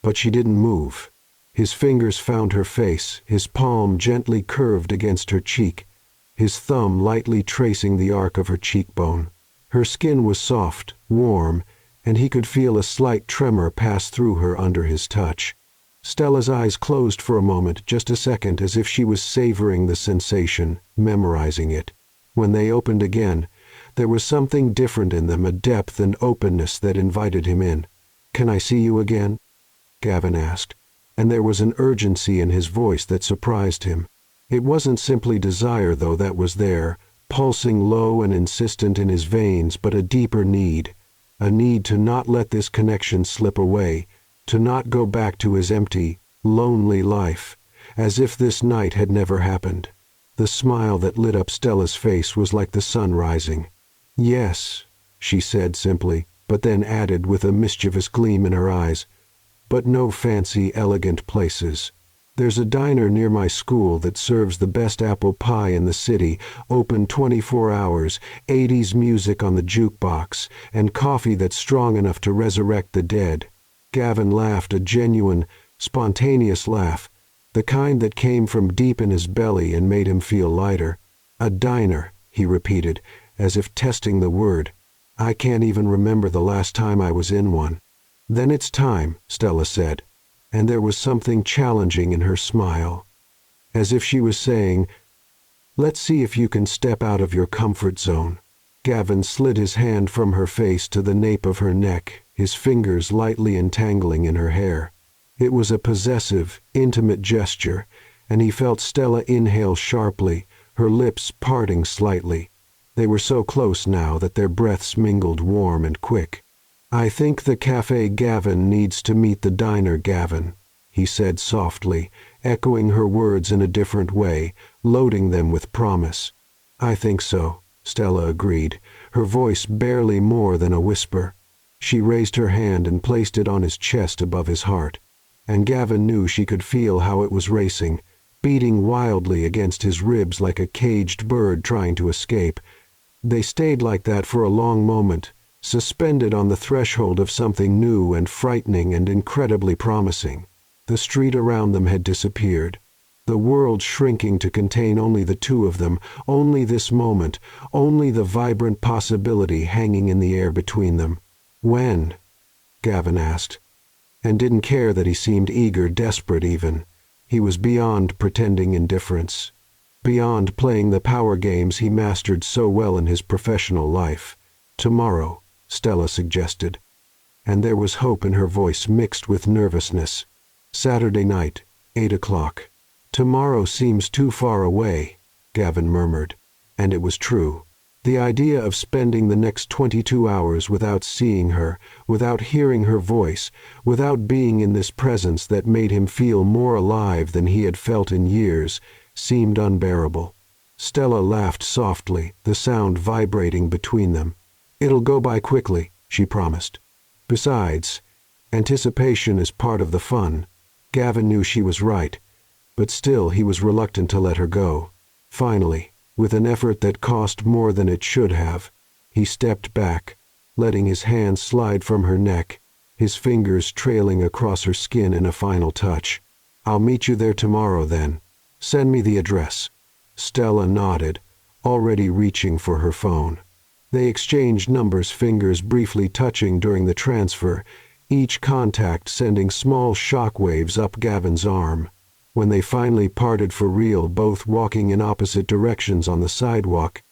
But she didn't move. His fingers found her face, his palm gently curved against her cheek, his thumb lightly tracing the arc of her cheekbone. Her skin was soft, warm, and he could feel a slight tremor pass through her under his touch. Stella's eyes closed for a moment, just a second, as if she was savoring the sensation, memorizing it. When they opened again, there was something different in them, a depth and openness that invited him in. "Can I see you again?" Gavin asked, and there was an urgency in his voice that surprised him. It wasn't simply desire, though, that was there, pulsing low and insistent in his veins, but a deeper need, a need to not let this connection slip away, to not go back to his empty, lonely life, as if this night had never happened. The smile that lit up Stella's face was like the sun rising. "Yes," she said simply, but then added with a mischievous gleam in her eyes, "but no fancy, elegant places. There's a diner near my school that serves the best apple pie in the city, open 24 hours, 80s music on the jukebox, and coffee that's strong enough to resurrect the dead." Gavin laughed, a genuine, spontaneous laugh, the kind that came from deep in his belly and made him feel lighter. "A diner," he repeated, as if testing the word. "I can't even remember the last time I was in one." "Then it's time," Stella said, and there was something challenging in her smile, as if she was saying, "Let's see if you can step out of your comfort zone." Gavin slid his hand from her face to the nape of her neck, his fingers lightly entangling in her hair. It was a possessive, intimate gesture, and he felt Stella inhale sharply, her lips parting slightly. They were so close now that their breaths mingled warm and quick. "I think the cafe Gavin needs to meet the diner Gavin," he said softly, echoing her words in a different way, loading them with promise. "I think so," Stella agreed, her voice barely more than a whisper. She raised her hand and placed it on his chest above his heart, and Gavin knew she could feel how it was racing, beating wildly against his ribs like a caged bird trying to escape. They stayed like that for a long moment, suspended on the threshold of something new and frightening and incredibly promising. The street around them had disappeared, the world shrinking to contain only the two of them, only this moment, only the vibrant possibility hanging in the air between them. "When?" Gavin asked, and didn't care that he seemed eager, desperate even. He was beyond pretending indifference, beyond playing the power games he mastered so well in his professional life. "Tomorrow," Stella suggested, and there was hope in her voice mixed with nervousness. "Saturday night, 8 o'clock. "Tomorrow seems too far away," Gavin murmured, and it was true. The idea of spending the next 22 hours without seeing her, without hearing her voice, without being in this presence that made him feel more alive than he had felt in years, seemed unbearable. Stella laughed softly, the sound vibrating between them. "It'll go by quickly," she promised. "Besides, anticipation is part of the fun." Gavin knew she was right, but still he was reluctant to let her go. Finally, with an effort that cost more than it should have, he stepped back, letting his hand slide from her neck, his fingers trailing across her skin in a final touch. "I'll meet you there tomorrow, then. Send me the address." Stella nodded, already reaching for her phone. They exchanged numbers, fingers briefly touching during the transfer, each contact sending small shock waves up Gavin's arm. When they finally parted for real, both walking in opposite directions on the sidewalk,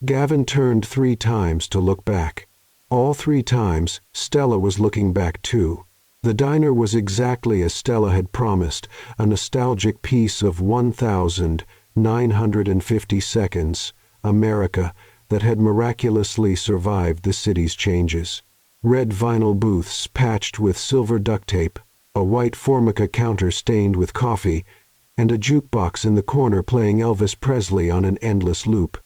Gavin turned 3 times to look back. All 3 times, Stella was looking back too. The diner was exactly as Stella had promised, a nostalgic piece of 1,950 seconds, America, that had miraculously survived the city's changes. Red vinyl booths patched with silver duct tape, a white Formica counter stained with coffee, and a jukebox in the corner playing Elvis Presley on an endless loop.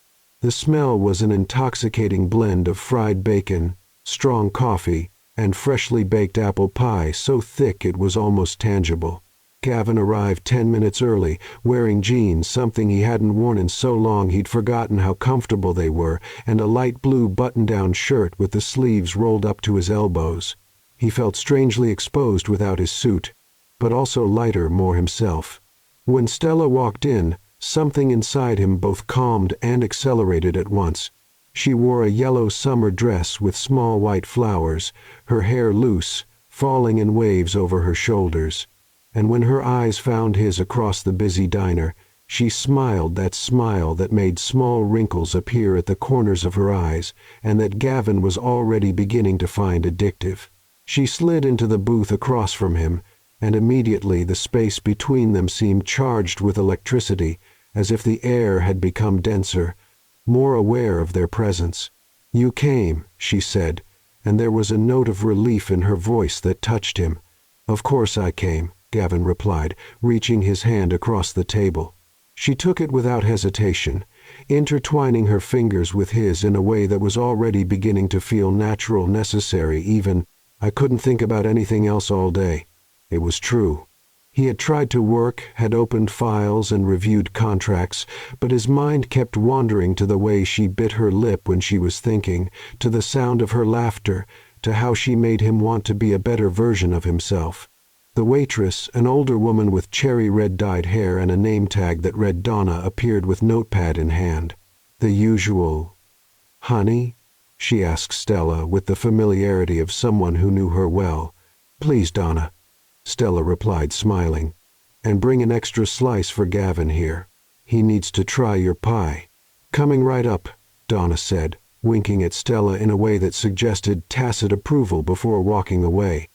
The smell was an intoxicating blend of fried bacon, strong coffee, and freshly baked apple pie so thick it was almost tangible. Gavin arrived 10 minutes early, wearing jeans, something he hadn't worn in so long he'd forgotten how comfortable they were, and a light blue button-down shirt with the sleeves rolled up to his elbows. He felt strangely exposed without his suit, but also lighter, more himself. When Stella walked in, something inside him both calmed and accelerated at once. She wore a yellow summer dress with small white flowers, her hair loose, falling in waves over her shoulders. And when her eyes found his across the busy diner, she smiled that smile that made small wrinkles appear at the corners of her eyes, and that Gavin was already beginning to find addictive. She slid into the booth across from him, and immediately the space between them seemed charged with electricity, as if the air had become denser, more aware of their presence. "You came," she said, and there was a note of relief in her voice that touched him. "Of course I came," Gavin replied, reaching his hand across the table. She took it without hesitation, intertwining her fingers with his in a way that was already beginning to feel natural, necessary even. "I couldn't think about anything else all day." It was true. He had tried to work, had opened files and reviewed contracts, but his mind kept wandering to the way she bit her lip when she was thinking, to the sound of her laughter, to how she made him want to be a better version of himself. The waitress, an older woman with cherry-red dyed hair and a name tag that read Donna, appeared with notepad in hand. "The usual, honey?" she asked Stella with the familiarity of someone who knew her well. "Please, Donna," Stella replied, smiling. "And bring an extra slice for Gavin here. He needs to try your pie." "Coming right up," Donna said, winking at Stella in a way that suggested tacit approval before walking away.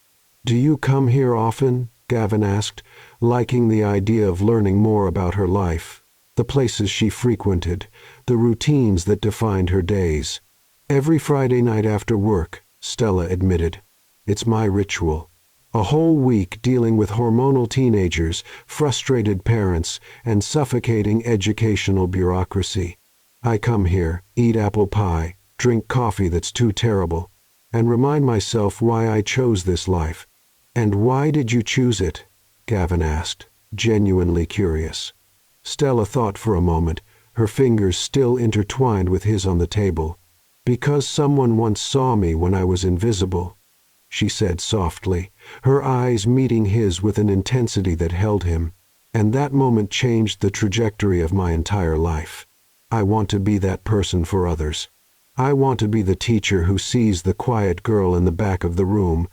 "Do you come here often?" Gavin asked, liking the idea of learning more about her life. the places she frequented, the routines that defined her days. Every Friday night after work, Stella admitted, it's my ritual. A whole week dealing with hormonal teenagers, frustrated parents, and suffocating educational bureaucracy. I come here, eat apple pie, drink coffee that's too terrible, and remind myself why I chose this life. And why did you choose it? Gavin asked, genuinely curious. Stella thought for a moment, her fingers still intertwined with his on the table. Because someone once saw me when I was invisible, she said softly, her eyes meeting his with an intensity that held him, and that moment changed the trajectory of my entire life. I want to be that person for others. I want to be the teacher who sees the quiet girl in the back of the room,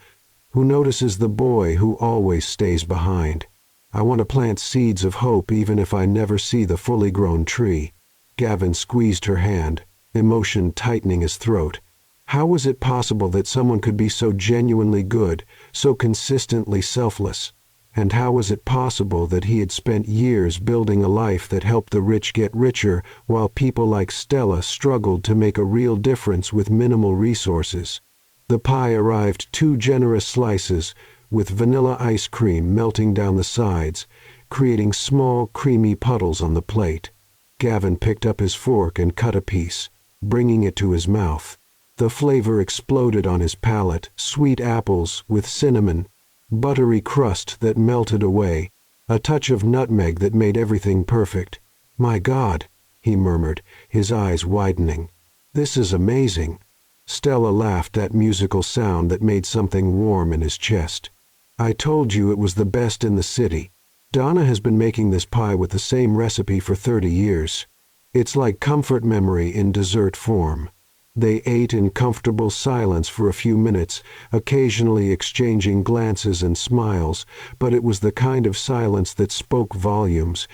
who notices the boy who always stays behind. I want to plant seeds of hope even if I never see the fully grown tree. Gavin squeezed her hand, emotion tightening his throat. How was it possible that someone could be so genuinely good, so consistently selfless? And how was it possible that he had spent years building a life that helped the rich get richer while people like Stella struggled to make a real difference with minimal resources? The pie arrived 2 generous slices, with vanilla ice cream melting down the sides, creating small, creamy puddles on the plate. Gavin picked up his fork and cut a piece, bringing it to his mouth. The flavor exploded on his palate, sweet apples with cinnamon, buttery crust that melted away, a touch of nutmeg that made everything perfect. My God, he murmured, his eyes widening. This is amazing. Stella laughed, that musical sound that made something warm in his chest. I told you it was the best in the city. Donna has been making this pie with the same recipe for 30 years. It's like comfort memory in dessert form. They ate in comfortable silence for a few minutes, occasionally exchanging glances and smiles, but it was the kind of silence that spoke volumes.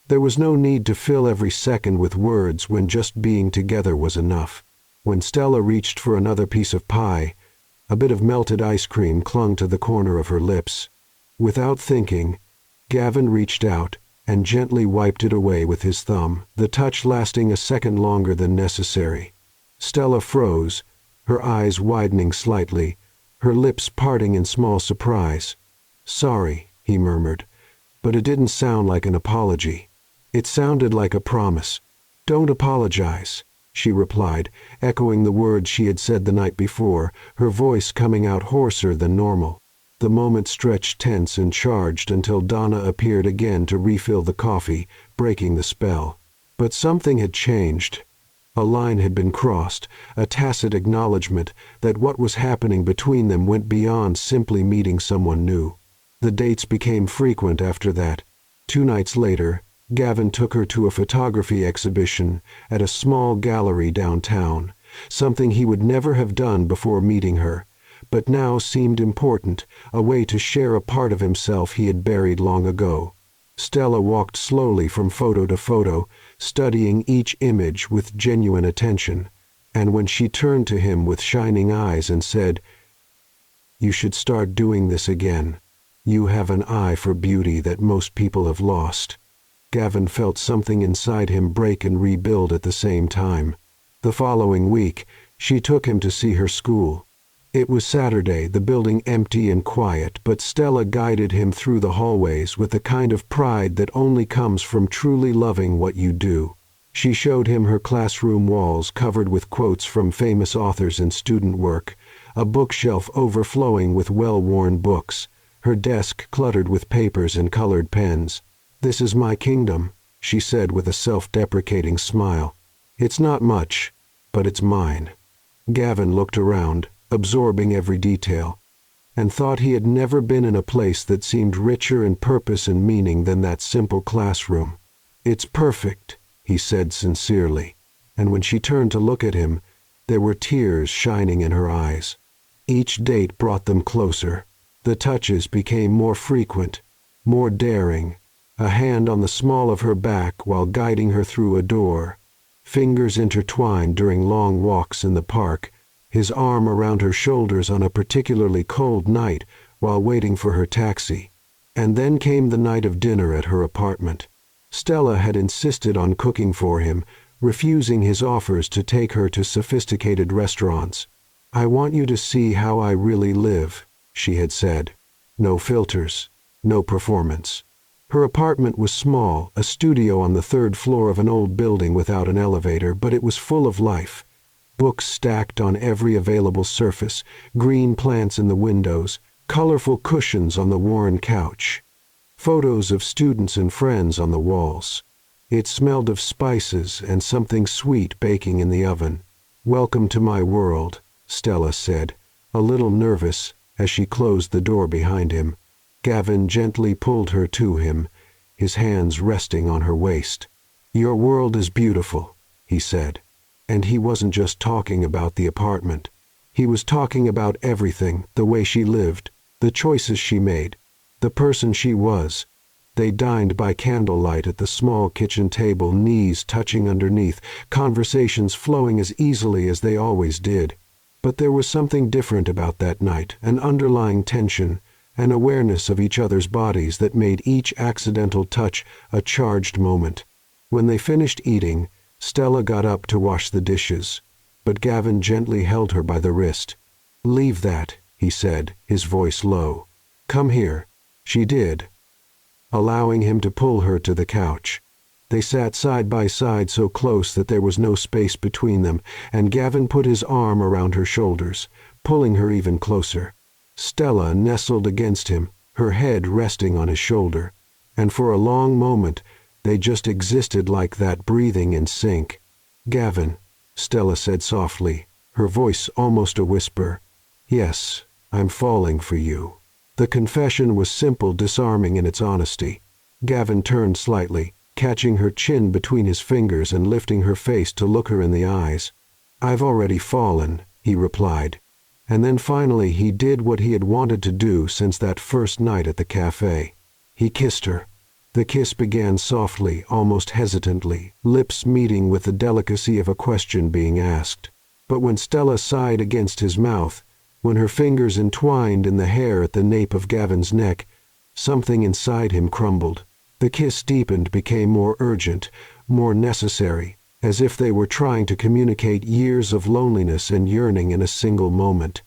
There was no need to fill every second with words when just being together was enough. When Stella reached for another piece of pie, a bit of melted ice cream clung to the corner of her lips. Without thinking, Gavin reached out and gently wiped it away with his thumb, the touch lasting a second longer than necessary. Stella froze, her eyes widening slightly, her lips parting in small surprise. Sorry, he murmured, but it didn't sound like an apology. It sounded like a promise. Don't apologize, she replied, echoing the words she had said the night before, her voice coming out hoarser than normal. The moment stretched tense and charged until Donna appeared again to refill the coffee, breaking the spell. But something had changed. A line had been crossed, a tacit acknowledgement that what was happening between them went beyond simply meeting someone new. The dates became frequent after that. 2 nights later, Gavin took her to a photography exhibition at a small gallery downtown, something he would never have done before meeting her, but now seemed important, a way to share a part of himself he had buried long ago. Stella walked slowly from photo to photo, studying each image with genuine attention, and when she turned to him with shining eyes and said, "You should start doing this again. You have an eye for beauty that most people have lost," Gavin felt something inside him break and rebuild at the same time. The following week, she took him to see her school. It was Saturday, the building empty and quiet, but Stella guided him through the hallways with the kind of pride that only comes from truly loving what you do. She showed him her classroom walls covered with quotes from famous authors and student work, a bookshelf overflowing with well-worn books, her desk cluttered with papers and colored pens. "This is my kingdom," she said with a self-deprecating smile. "It's not much, but it's mine." Gavin looked around, absorbing every detail, and thought he had never been in a place that seemed richer in purpose and meaning than that simple classroom. "It's perfect," he said sincerely, and when she turned to look at him, there were tears shining in her eyes. Each date brought them closer. The touches became more frequent, more daring, a hand on the small of her back while guiding her through a door, fingers intertwined during long walks in the park, his arm around her shoulders on a particularly cold night while waiting for her taxi. And then came the night of dinner at her apartment. Stella had insisted on cooking for him, refusing his offers to take her to sophisticated restaurants. "I want you to see how I really live," she had said. No filters, no performance. Her apartment was small, a studio on the third floor of an old building without an elevator, but it was full of life. Books stacked on every available surface, green plants in the windows, colorful cushions on the worn couch. Photos of students and friends on the walls. It smelled of spices and something sweet baking in the oven. "Welcome to my world," Stella said, a little nervous as she closed the door behind him. Gavin gently pulled her to him, his hands resting on her waist. "Your world is beautiful," he said. And he wasn't just talking about the apartment. He was talking about everything, the way she lived, the choices she made, the person she was. They dined by candlelight at the small kitchen table, knees touching underneath, conversations flowing as easily as they always did. But there was something different about that night, an underlying tension, an awareness of each other's bodies that made each accidental touch a charged moment. When they finished eating, Stella got up to wash the dishes, but Gavin gently held her by the wrist. "Leave that," he said, his voice low. "Come here." She did, allowing him to pull her to the couch. They sat side by side so close that there was no space between them, and Gavin put his arm around her shoulders, pulling her even closer. Stella nestled against him, her head resting on his shoulder, and for a long moment they just existed like that, breathing in sync. "Gavin," Stella said softly, her voice almost a whisper, "yes, I'm falling for you." The confession was simple, disarming in its honesty. Gavin turned slightly, catching her chin between his fingers and lifting her face to look her in the eyes. "I've already fallen," he replied. And then finally he did what he had wanted to do since that first night at the cafe. He kissed her. The kiss began softly, almost hesitantly, lips meeting with the delicacy of a question being asked. But when Stella sighed against his mouth, when her fingers entwined in the hair at the nape of Gavin's neck, something inside him crumbled. The kiss deepened, became more urgent, more necessary, as if they were trying to communicate years of loneliness and yearning in a single moment.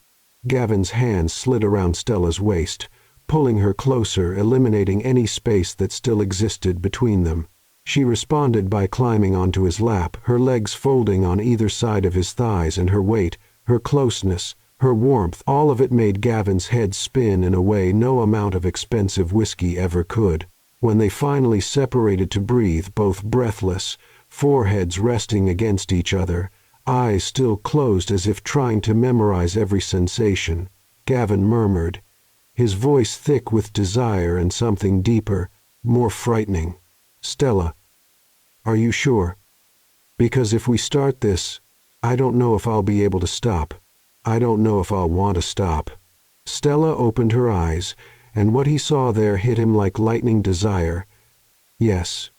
Gavin's hand slid around Stella's waist, pulling her closer, eliminating any space that still existed between them. She responded by climbing onto his lap, her legs folding on either side of his thighs, and her weight, her closeness, her warmth, all of it made Gavin's head spin in a way no amount of expensive whiskey ever could. When they finally separated to breathe, both breathless, foreheads resting against each other, eyes still closed as if trying to memorize every sensation, Gavin murmured, his voice thick with desire and something deeper, more frightening, "Stella, are you sure? Because if we start this, I don't know if I'll be able to stop. I don't know if I'll want to stop." Stella opened her eyes, and what he saw there hit him like lightning: desire. Yes,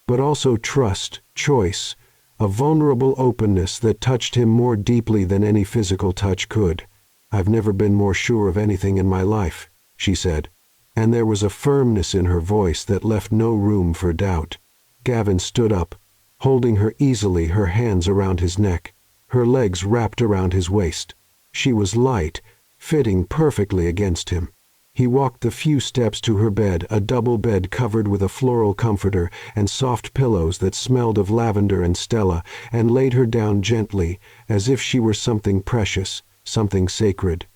but also trust, choice, a vulnerable openness that touched him more deeply than any physical touch could. "I've never been more sure of anything in my life," she said, and there was a firmness in her voice that left no room for doubt. Gavin stood up, holding her easily, her hands around his neck, her legs wrapped around his waist. She was light, fitting perfectly against him. He walked the few steps to her bed, a double bed covered with a floral comforter and soft pillows that smelled of lavender and Stella, and laid her down gently, as if she were something precious, something sacred.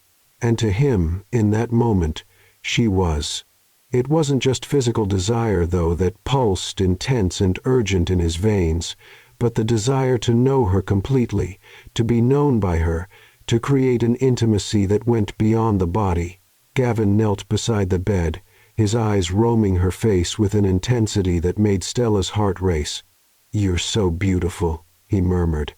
And to him, in that moment, she was. It wasn't just physical desire, though, that pulsed intense and urgent in his veins, but the desire to know her completely, to be known by her, to create an intimacy that went beyond the body. Gavin knelt beside the bed, his eyes roaming her face with an intensity that made Stella's heart race. "You're so beautiful," he murmured.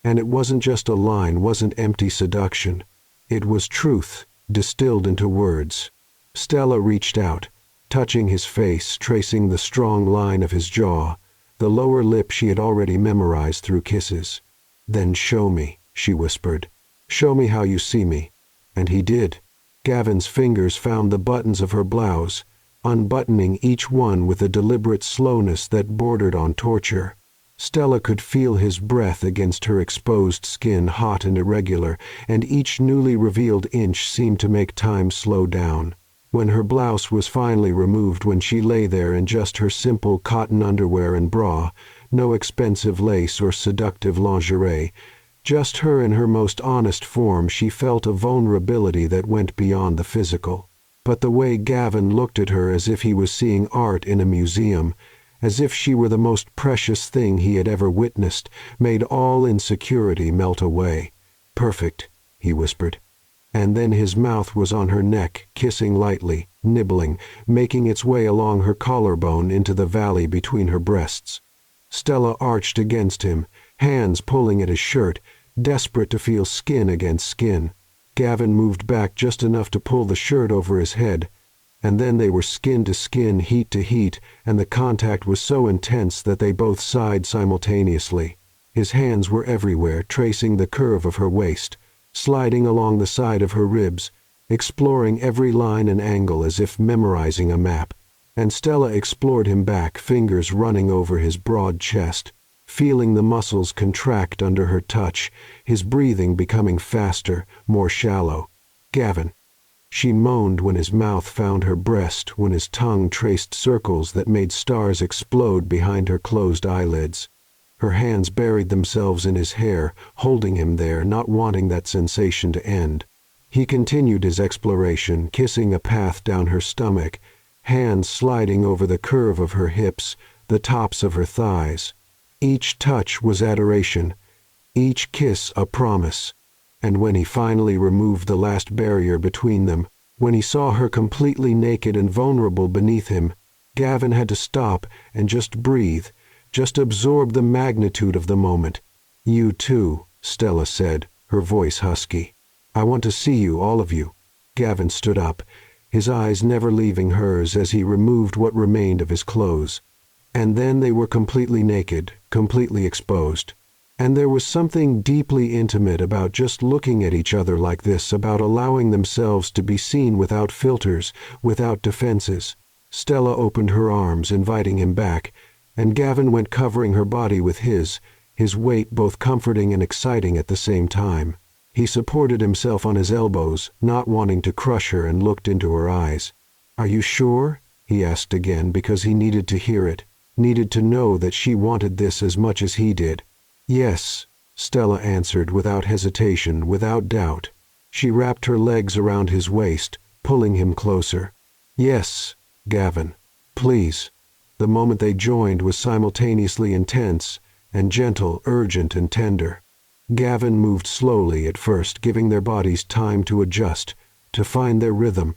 And it wasn't just a line, wasn't empty seduction. It was truth, distilled into words. Stella reached out, touching his face, tracing the strong line of his jaw, the lower lip she had already memorized through kisses. "Then show me," she whispered. "Show me how you see me." And he did. Gavin's fingers found the buttons of her blouse, unbuttoning each one with a deliberate slowness that bordered on torture. Stella could feel his breath against her exposed skin, hot and irregular, and each newly revealed inch seemed to make time slow down. When her blouse was finally removed, when she lay there in just her simple cotton underwear and bra, no expensive lace or seductive lingerie, just her in her most honest form, she felt a vulnerability that went beyond the physical. But the way Gavin looked at her, as if he was seeing art in a museum, as if she were the most precious thing he had ever witnessed, made all insecurity melt away. "Perfect," he whispered. And then his mouth was on her neck, kissing lightly, nibbling, making its way along her collarbone into the valley between her breasts. Stella arched against him, hands pulling at his shirt, desperate to feel skin against skin. Gavin moved back just enough to pull the shirt over his head, and then they were skin to skin, heat to heat, and the contact was so intense that they both sighed simultaneously. His hands were everywhere, tracing the curve of her waist, sliding along the side of her ribs, exploring every line and angle as if memorizing a map. And Stella explored him back, fingers running over his broad chest, feeling the muscles contract under her touch, his breathing becoming faster, more shallow. "Gavin," she moaned when his mouth found her breast, when his tongue traced circles that made stars explode behind her closed eyelids. Her hands buried themselves in his hair, holding him there, not wanting that sensation to end. He continued his exploration, kissing a path down her stomach, hands sliding over the curve of her hips, the tops of her thighs. Each touch was adoration, each kiss a promise. And when he finally removed the last barrier between them, when he saw her completely naked and vulnerable beneath him, Gavin had to stop and just breathe, just absorb the magnitude of the moment. "You too," Stella said, her voice husky. "I want to see you, all of you." Gavin stood up, his eyes never leaving hers as he removed what remained of his clothes. And then they were completely naked, completely exposed. And there was something deeply intimate about just looking at each other like this, about allowing themselves to be seen without filters, without defenses. Stella opened her arms, inviting him back, and Gavin went covering her body with his weight both comforting and exciting at the same time. He supported himself on his elbows, not wanting to crush her, and looked into her eyes. "Are you sure?" he asked again, because he needed to hear it, needed to know that she wanted this as much as he did. "Yes," Stella answered without hesitation, without doubt. She wrapped her legs around his waist, pulling him closer. "Yes, Gavin. Please." The moment they joined was simultaneously intense and gentle, urgent and tender. Gavin moved slowly at first, giving their bodies time to adjust, to find their rhythm.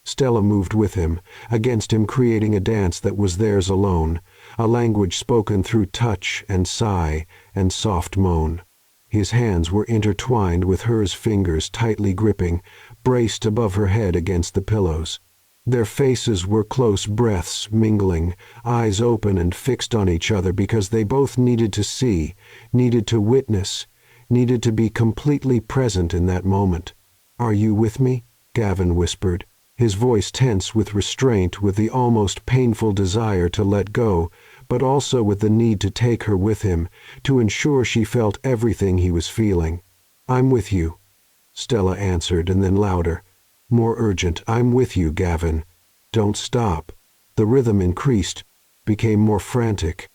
Stella moved with him, against him, creating a dance that was theirs alone, a language spoken through touch and sigh and soft moan. His hands were intertwined with hers, fingers tightly gripping, braced above her head against the pillows. Their faces were close, breaths mingling, eyes open and fixed on each other because they both needed to see, needed to witness, needed to be completely present in that moment. "Are you with me?" Gavin whispered, his voice tense with restraint, with the almost painful desire to let go, but also with the need to take her with him, to ensure she felt everything he was feeling. "I'm with you," Stella answered, and then louder, more urgent, "I'm with you, Gavin. Don't stop." The rhythm increased, became more frantic,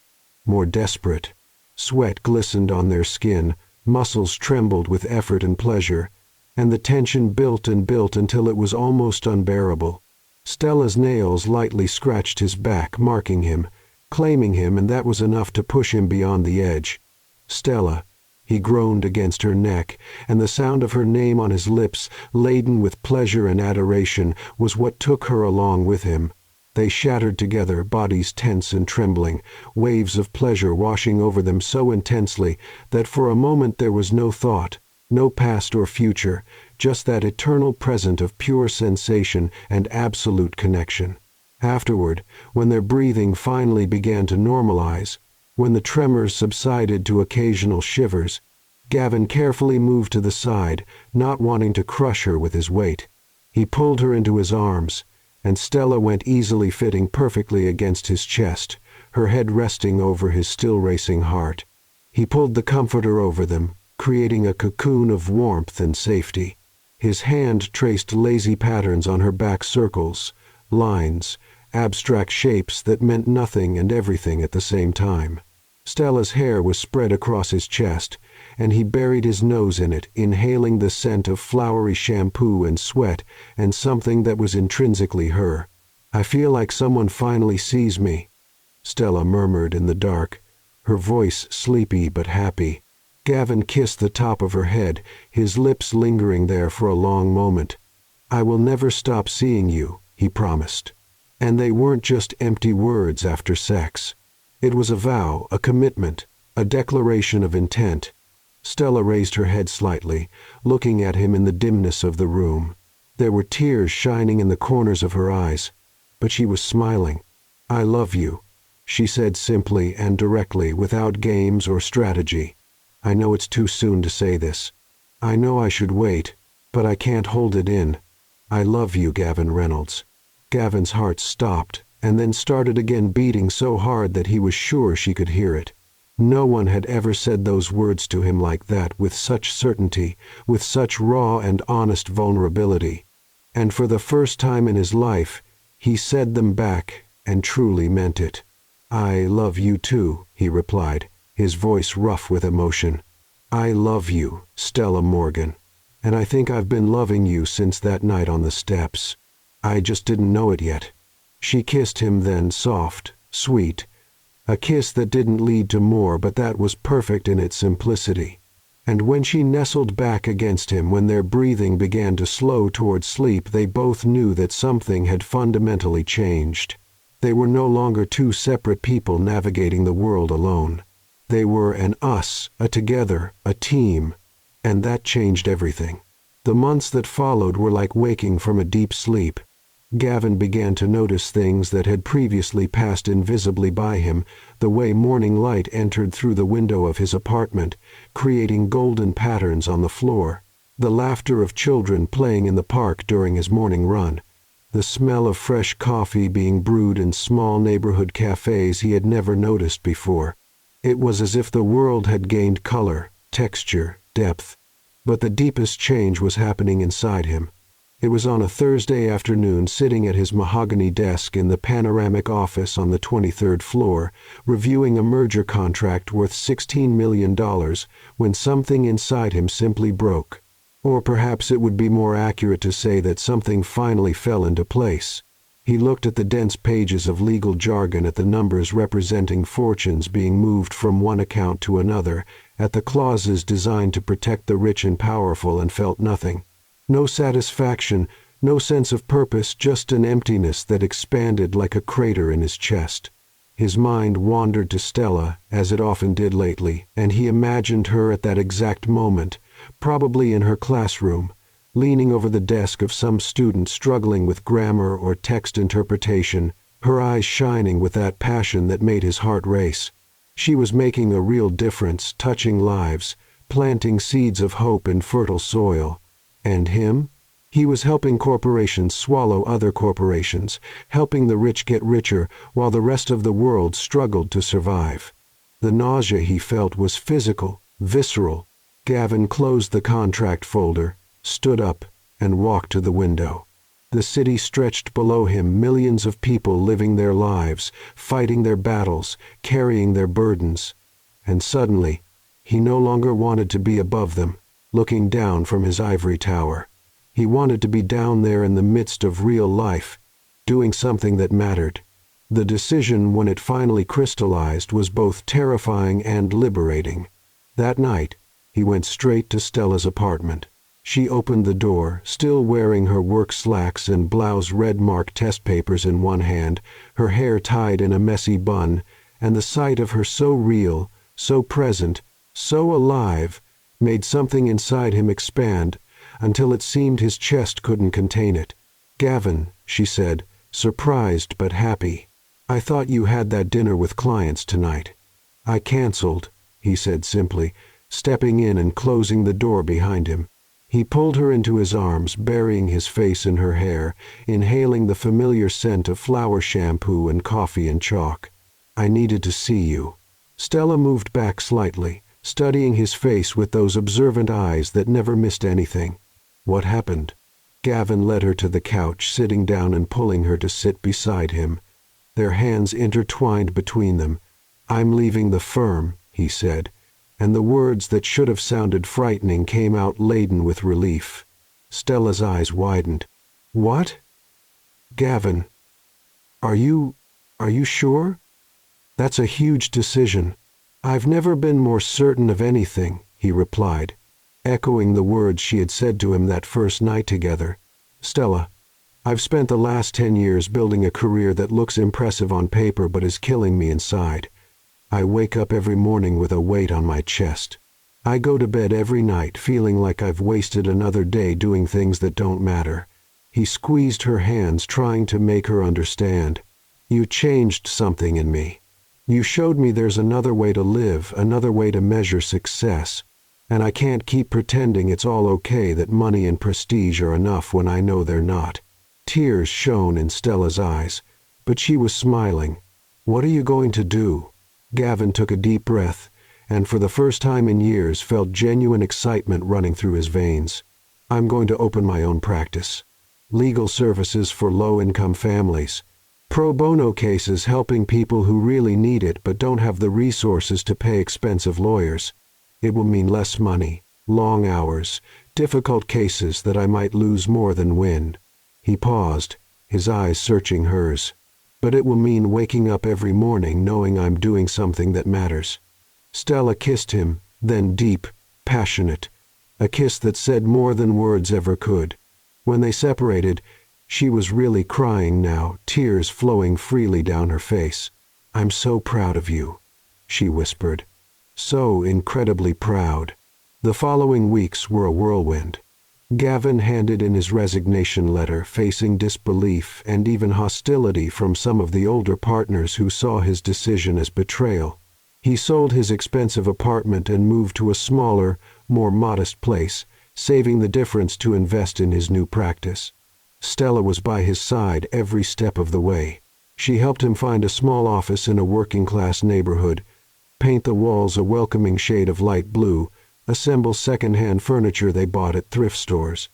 more desperate. Sweat glistened on their skin, muscles trembled with effort and pleasure, and the tension built and built until it was almost unbearable. Stella's nails lightly scratched his back, marking him, claiming him, and that was enough to push him beyond the edge. "Stella," he groaned against her neck, and the sound of her name on his lips, laden with pleasure and adoration, was what took her along with him. They shattered together, bodies tense and trembling, waves of pleasure washing over them so intensely that for a moment there was no thought, no past or future, just that eternal present of pure sensation and absolute connection. Afterward, when their breathing finally began to normalize, when the tremors subsided to occasional shivers, Gavin carefully moved to the side, not wanting to crush her with his weight. He pulled her into his arms, and Stella went easily, fitting perfectly against his chest, her head resting over his still racing heart. He pulled the comforter over them, creating a cocoon of warmth and safety. His hand traced lazy patterns on her back, circles, lines, abstract shapes that meant nothing and everything at the same time. Stella's hair was spread across his chest, and he buried his nose in it, inhaling the scent of flowery shampoo and sweat and something that was intrinsically her. "I feel like someone finally sees me," Stella murmured in the dark, her voice sleepy but happy. Gavin kissed the top of her head, his lips lingering there for a long moment. "I will never stop seeing you," he promised. And they weren't just empty words after sex. It was a vow, a commitment, a declaration of intent. Stella raised her head slightly, looking at him in the dimness of the room. There were tears shining in the corners of her eyes, but she was smiling. "I love you," she said simply and directly, without games or strategy. "I know it's too soon to say this. I know I should wait, but I can't hold it in. I love you, Gavin Reynolds." Gavin's heart stopped, and then started again, beating so hard that he was sure she could hear it. No one had ever said those words to him like that, with such certainty, with such raw and honest vulnerability. And for the first time in his life, he said them back and truly meant it. "I love you too," he replied, his voice rough with emotion. "I love you, Stella Morgan, and I think I've been loving you since that night on the steps. I just didn't know it yet." She kissed him then, soft, sweet, a kiss that didn't lead to more, but that was perfect in its simplicity. And when she nestled back against him, when their breathing began to slow toward sleep, they both knew that something had fundamentally changed. They were no longer two separate people navigating the world alone. They were an us, a together, a team, and that changed everything. The months that followed were like waking from a deep sleep. Gavin began to notice things that had previously passed invisibly by him, the way morning light entered through the window of his apartment, creating golden patterns on the floor, the laughter of children playing in the park during his morning run, the smell of fresh coffee being brewed in small neighborhood cafes he had never noticed before. It was as if the world had gained color, texture, depth. But the deepest change was happening inside him. It was on a Thursday afternoon, sitting at his mahogany desk in the panoramic office on the 23rd floor, reviewing a merger contract worth $16 million, when something inside him simply broke. Or perhaps it would be more accurate to say that something finally fell into place. He looked at the dense pages of legal jargon, at the numbers representing fortunes being moved from one account to another, at the clauses designed to protect the rich and powerful, and felt nothing. No satisfaction, no sense of purpose, just an emptiness that expanded like a crater in his chest. His mind wandered to Stella, as it often did lately, and he imagined her at that exact moment, probably in her classroom, leaning over the desk of some student struggling with grammar or text interpretation, her eyes shining with that passion that made his heart race. She was making a real difference, touching lives, planting seeds of hope in fertile soil. And him? He was helping corporations swallow other corporations, helping the rich get richer while the rest of the world struggled to survive. The nausea he felt was physical, visceral. Gavin closed the contract folder, stood up, and walked to the window. The city stretched below him, millions of people living their lives, fighting their battles, carrying their burdens. And suddenly, he no longer wanted to be above them, looking down from his ivory tower. He wanted to be down there in the midst of real life, doing something that mattered. The decision, when it finally crystallized, was both terrifying and liberating. That night, he went straight to Stella's apartment. She opened the door, still wearing her work slacks and blouse, red-marked test papers in one hand, her hair tied in a messy bun, and the sight of her so real, so present, so alive, made something inside him expand until it seemed his chest couldn't contain it. "Gavin," she said, surprised but happy, "I thought you had that dinner with clients tonight." "I canceled," he said simply, stepping in and closing the door behind him. He pulled her into his arms, burying his face in her hair, inhaling the familiar scent of flower shampoo and coffee and chalk. "I needed to see you." Stella moved back slightly, studying his face with those observant eyes that never missed anything. "What happened?" Gavin led her to the couch, sitting down and pulling her to sit beside him. Their hands intertwined between them. "I'm leaving the firm," he said, and the words that should have sounded frightening came out laden with relief. Stella's eyes widened. "What?" "Gavin, are you sure? That's a huge decision." "I've never been more certain of anything," he replied, echoing the words she had said to him that first night together. "Stella, I've spent the last 10 years building a career that looks impressive on paper but is killing me inside. I wake up every morning with a weight on my chest. I go to bed every night feeling like I've wasted another day doing things that don't matter." He squeezed her hands, trying to make her understand. "You changed something in me. You showed me there's another way to live, another way to measure success. And I can't keep pretending it's all okay, that money and prestige are enough when I know they're not." Tears shone in Stella's eyes, but she was smiling. "What are you going to do?" Gavin took a deep breath, and for the first time in years felt genuine excitement running through his veins. "I'm going to open my own practice. Legal services for low-income families. Pro bono cases helping people who really need it but don't have the resources to pay expensive lawyers. It will mean less money, long hours, difficult cases that I might lose more than win." He paused, his eyes searching hers. "But it will mean waking up every morning knowing I'm doing something that matters." Stella kissed him, then deep, passionate, a kiss that said more than words ever could. When they separated, she was really crying now, tears flowing freely down her face. "I'm so proud of you," she whispered. "So incredibly proud." The following weeks were a whirlwind. Gavin handed in his resignation letter, facing disbelief and even hostility from some of the older partners who saw his decision as betrayal. He sold his expensive apartment and moved to a smaller, more modest place, saving the difference to invest in his new practice. Stella was by his side every step of the way. She helped him find a small office in a working-class neighborhood, paint the walls a welcoming shade of light blue, assemble second-hand furniture they bought at thrift stores.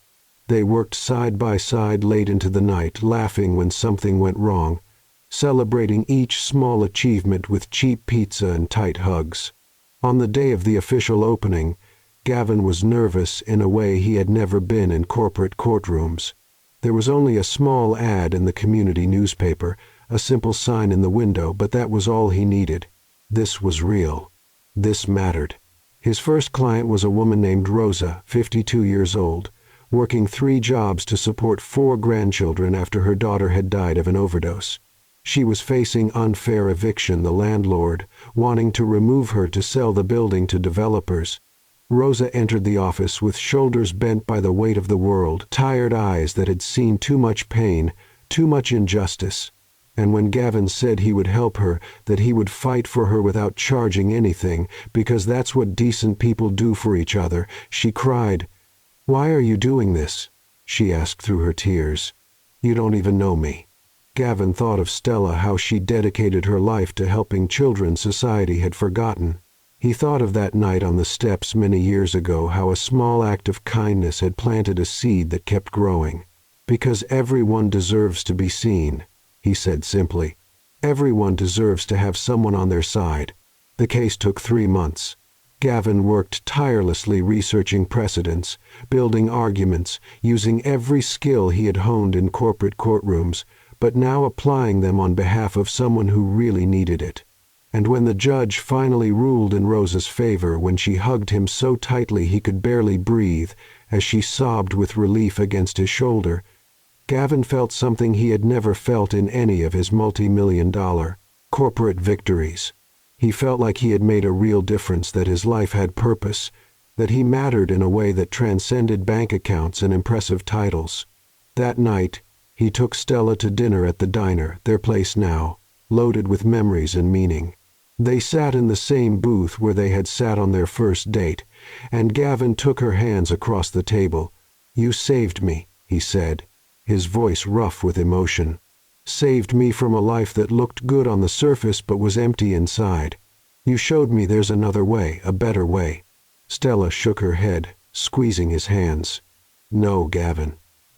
They worked side by side late into the night, laughing when something went wrong, celebrating each small achievement with cheap pizza and tight hugs. On the day of the official opening, Gavin was nervous in a way he had never been in corporate courtrooms. There was only a small ad in the community newspaper, a simple sign in the window, but that was all he needed. This was real. This mattered. His first client was a woman named Rosa, 52 years old, working 3 jobs to support 4 grandchildren after her daughter had died of an overdose. She was facing unfair eviction, the landlord wanting to remove her to sell the building to developers. Rosa entered the office with shoulders bent by the weight of the world, tired eyes that had seen too much pain, too much injustice. And when Gavin said he would help her, that he would fight for her without charging anything, because that's what decent people do for each other, she cried. "Why are you doing this?" she asked through her tears. "You don't even know me." Gavin thought of Stella, how she dedicated her life to helping children society had forgotten. He thought of that night on the steps many years ago, how a small act of kindness had planted a seed that kept growing. "Because everyone deserves to be seen," he said simply. "Everyone deserves to have someone on their side." The case took 3 months. Gavin worked tirelessly researching precedents, building arguments, using every skill he had honed in corporate courtrooms, but now applying them on behalf of someone who really needed it. And when the judge finally ruled in Rosa's favor, when she hugged him so tightly he could barely breathe, as she sobbed with relief against his shoulder, Gavin felt something he had never felt in any of his multi-million-dollar corporate victories. He felt like he had made a real difference, that his life had purpose, that he mattered in a way that transcended bank accounts and impressive titles. That night, he took Stella to dinner at the diner, their place now, loaded with memories and meaning. They sat in the same booth where they had sat on their first date, and Gavin took her hands across the table. "You saved me," he said, his voice rough with emotion. "Saved me from a life that looked good on the surface but was empty inside. You showed me there's another way, a better way." Stella shook her head, squeezing his hands. "No, Gavin.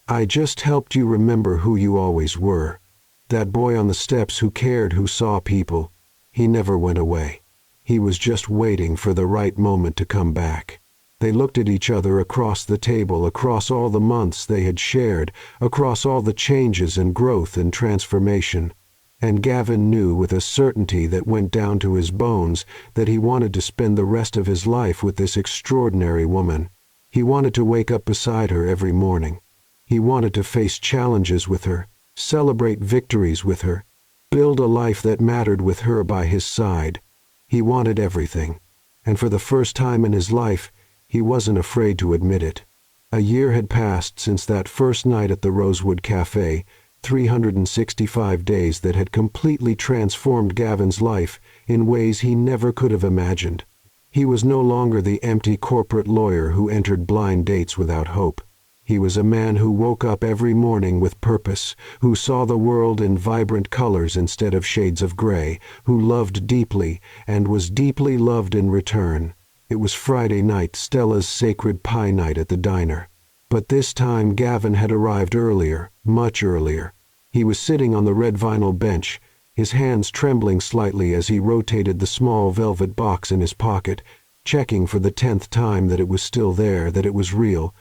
I just helped you remember who you always were. That boy on the steps who cared, who saw people. He never went away. He was just waiting for the right moment to come back." They looked at each other across the table, across all the months they had shared, across all the changes and growth and transformation. And Gavin knew with a certainty that went down to his bones that he wanted to spend the rest of his life with this extraordinary woman. He wanted to wake up beside her every morning. He wanted to face challenges with her, celebrate victories with her, build a life that mattered with her by his side. He wanted everything, and for the first time in his life, he wasn't afraid to admit it. A year had passed since that first night at the Rosewood Cafe, 365 days that had completely transformed Gavin's life in ways he never could have imagined. He was no longer the empty corporate lawyer who entered blind dates without hope. He was a man who woke up every morning with purpose, who saw the world in vibrant colors instead of shades of gray, who loved deeply and was deeply loved in return. It was Friday night, Stella's sacred pie night at the diner. But this time Gavin had arrived earlier, much earlier. He was sitting on the red vinyl bench, his hands trembling slightly as he rotated the small velvet box in his pocket, checking for the 10th time that it was still there, that it was real,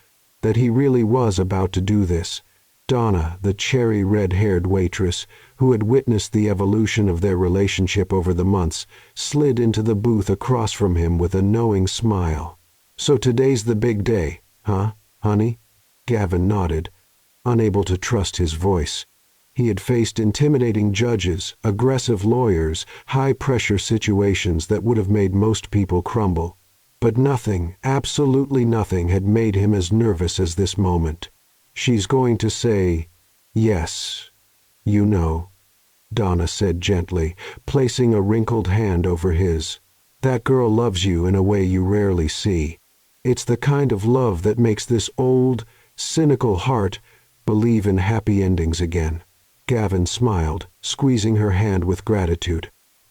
that he really was about to do this. Donna, the cherry red-haired waitress, who had witnessed the evolution of their relationship over the months, slid into the booth across from him with a knowing smile. "So today's the big day, huh, honey?" Gavin nodded, unable to trust his voice. He had faced intimidating judges, aggressive lawyers, high-pressure situations that would have made most people crumble. But nothing, absolutely nothing, had made him as nervous as this moment. "She's going to say, yes, you know," Donna said gently, placing a wrinkled hand over his. "That girl loves you in a way you rarely see. It's the kind of love that makes this old, cynical heart believe in happy endings again." Gavin smiled, squeezing her hand with gratitude.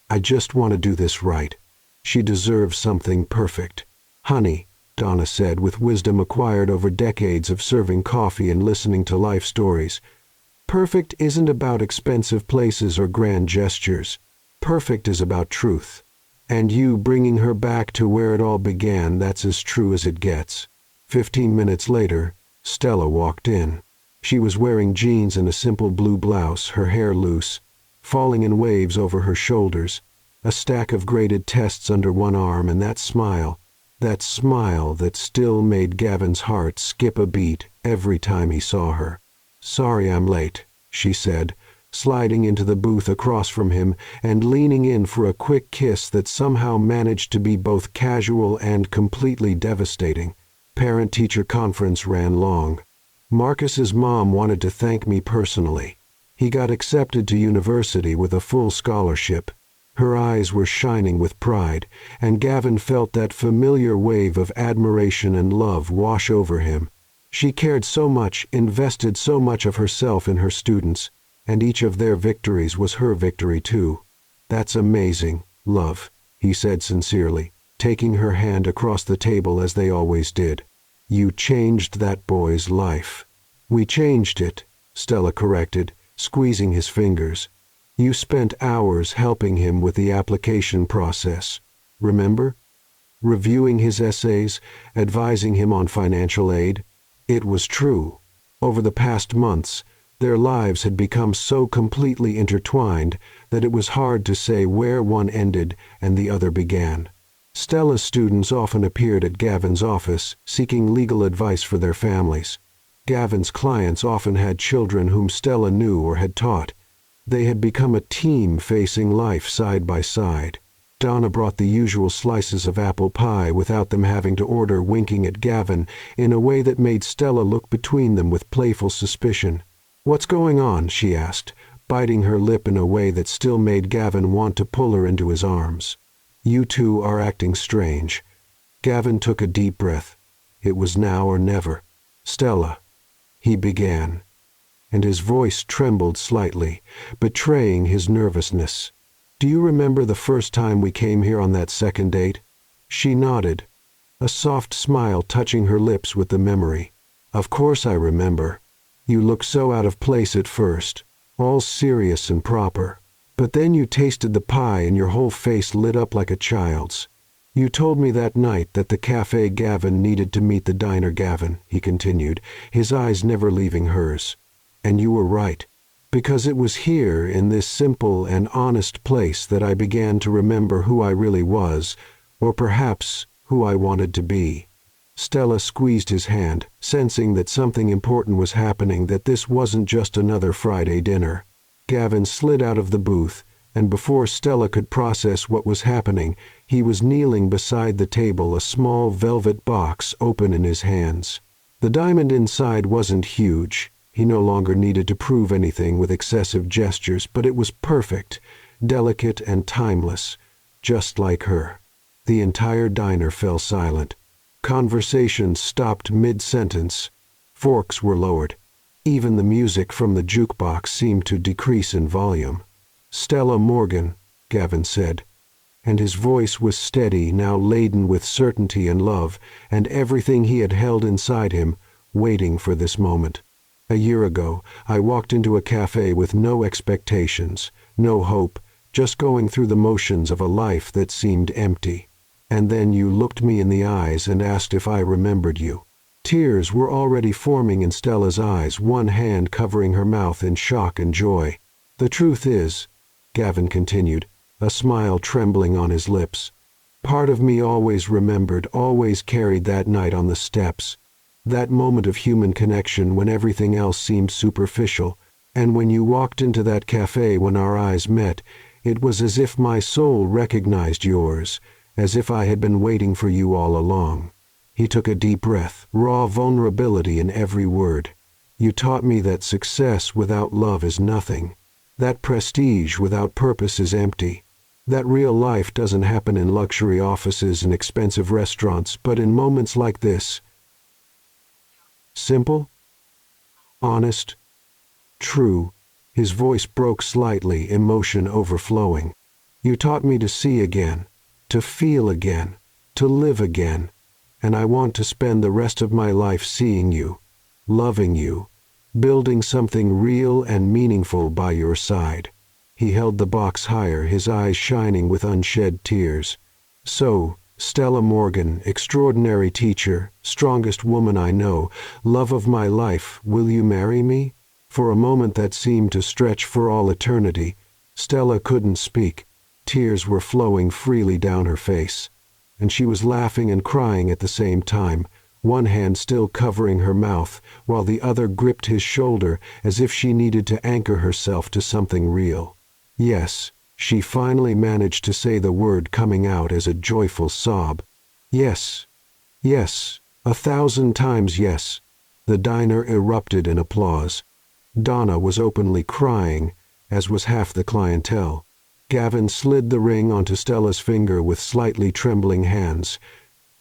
"I just want to do this right. She deserves something perfect." "Honey," Donna said with wisdom acquired over decades of serving coffee and listening to life stories, "perfect isn't about expensive places or grand gestures. Perfect is about truth. And you bringing her back to where it all began, that's as true as it gets." 15 minutes later, Stella walked in. She was wearing jeans and a simple blue blouse, her hair loose, falling in waves over her shoulders, a stack of graded tests under one arm, and that smile that still made Gavin's heart skip a beat every time he saw her. "Sorry I'm late," she said, sliding into the booth across from him and leaning in for a quick kiss that somehow managed to be both casual and completely devastating. Parent-teacher conference ran long. Marcus's mom wanted to thank me personally. He got accepted to university with a full scholarship. Her eyes were shining with pride, and Gavin felt that familiar wave of admiration and love wash over him. She cared so much, invested so much of herself in her students, and each of their victories was her victory too. "That's amazing, love," he said sincerely, taking her hand across the table as they always did. "You changed that boy's life." "We changed it," Stella corrected, squeezing his fingers. "You spent hours helping him with the application process. Remember? Reviewing his essays, advising him on financial aid." It was true. Over the past months, their lives had become so completely intertwined that it was hard to say where one ended and the other began. Stella's students often appeared at Gavin's office, seeking legal advice for their families. Gavin's clients often had children whom Stella knew or had taught. They had become a team facing life side by side. Donna brought the usual slices of apple pie without them having to order, winking at Gavin in a way that made Stella look between them with playful suspicion. "What's going on?" she asked, biting her lip in a way that still made Gavin want to pull her into his arms. "You two are acting strange." Gavin took a deep breath. It was now or never. "Stella," he began, and his voice trembled slightly, betraying his nervousness. "Do you remember the first time we came here on that second date?" She nodded, a soft smile touching her lips with the memory. "Of course I remember. You looked so out of place at first, all serious and proper. But then you tasted the pie and your whole face lit up like a child's. You told me that night that the cafe Gavin needed to meet the diner Gavin," he continued, his eyes never leaving hers. "And you were right. Because it was here, in this simple and honest place, that I began to remember who I really was, or perhaps who I wanted to be." Stella squeezed his hand, sensing that something important was happening, that this wasn't just another Friday dinner. Gavin slid out of the booth, and before Stella could process what was happening, he was kneeling beside the table, a small velvet box open in his hands. The diamond inside wasn't huge. He no longer needed to prove anything with excessive gestures, but it was perfect, delicate and timeless, just like her. The entire diner fell silent. Conversation stopped mid-sentence. Forks were lowered. Even the music from the jukebox seemed to decrease in volume. "Stella Morgan," Gavin said, and his voice was steady, now laden with certainty and love, and everything he had held inside him, waiting for this moment. "A year ago, I walked into a cafe with no expectations, no hope, just going through the motions of a life that seemed empty. And then you looked me in the eyes and asked if I remembered you." Tears were already forming in Stella's eyes, one hand covering her mouth in shock and joy. "The truth is," Gavin continued, a smile trembling on his lips, "part of me always remembered, always carried that night on the steps. That moment of human connection when everything else seemed superficial, and when you walked into that cafe when our eyes met, it was as if my soul recognized yours, as if I had been waiting for you all along." He took a deep breath, raw vulnerability in every word. "You taught me that success without love is nothing, that prestige without purpose is empty, that real life doesn't happen in luxury offices and expensive restaurants, but in moments like this. Simple, honest, true." His voice broke slightly, emotion overflowing. "You taught me to see again, to feel again, to live again, and I want to spend the rest of my life seeing you, loving you, building something real and meaningful by your side." He held the box higher, his eyes shining with unshed tears. "So, Stella Morgan, extraordinary teacher, strongest woman I know, love of my life, will you marry me?" For a moment that seemed to stretch for all eternity, Stella couldn't speak. Tears were flowing freely down her face, and she was laughing and crying at the same time, one hand still covering her mouth, while the other gripped his shoulder as if she needed to anchor herself to something real. "Yes," she finally managed to say, the word coming out as a joyful sob. "Yes, yes, 1,000 times yes." The diner erupted in applause. Donna was openly crying, as was half the clientele. Gavin slid the ring onto Stella's finger with slightly trembling hands,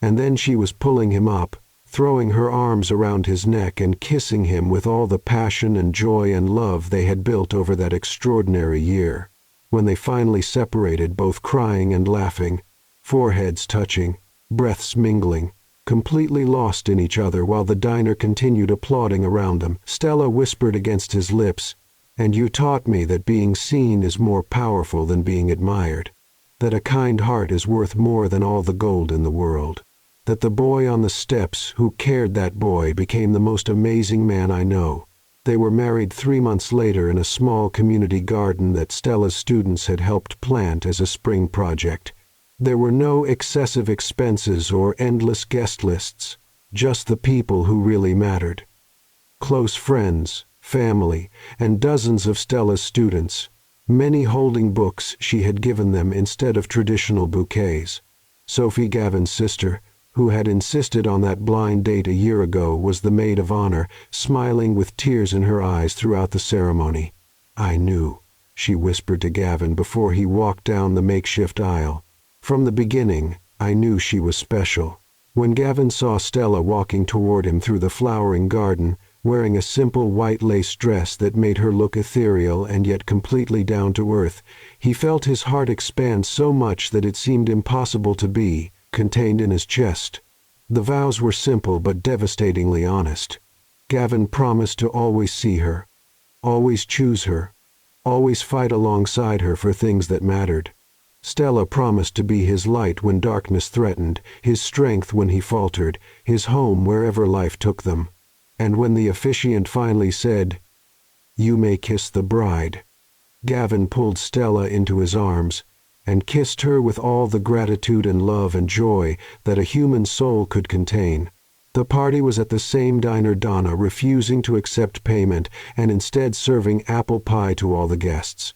and then she was pulling him up, throwing her arms around his neck and kissing him with all the passion and joy and love they had built over that extraordinary year. When they finally separated, both crying and laughing, foreheads touching, breaths mingling, completely lost in each other while the diner continued applauding around them, Stella whispered against his lips, "And you taught me that being seen is more powerful than being admired, that a kind heart is worth more than all the gold in the world, that the boy on the steps who cared that boy became the most amazing man I know." They were married 3 months later in a small community garden that Stella's students had helped plant as a spring project. There were no excessive expenses or endless guest lists, just the people who really mattered. Close friends, family, and dozens of Stella's students, many holding books she had given them instead of traditional bouquets. Sophie, Gavin's sister, who had insisted on that blind date a year ago, was the maid of honor, smiling with tears in her eyes throughout the ceremony. "I knew," she whispered to Gavin before he walked down the makeshift aisle. "From the beginning, I knew she was special." When Gavin saw Stella walking toward him through the flowering garden, wearing a simple white lace dress that made her look ethereal and yet completely down to earth, he felt his heart expand so much that it seemed impossible to be contained in his chest. The vows were simple but devastatingly honest. Gavin promised to always see her, always choose her, always fight alongside her for things that mattered. Stella promised to be his light when darkness threatened, his strength when he faltered, his home wherever life took them. And when the officiant finally said, "You may kiss the bride," Gavin pulled Stella into his arms and kissed her with all the gratitude and love and joy that a human soul could contain. The party was at the same diner, Donna refusing to accept payment and instead serving apple pie to all the guests.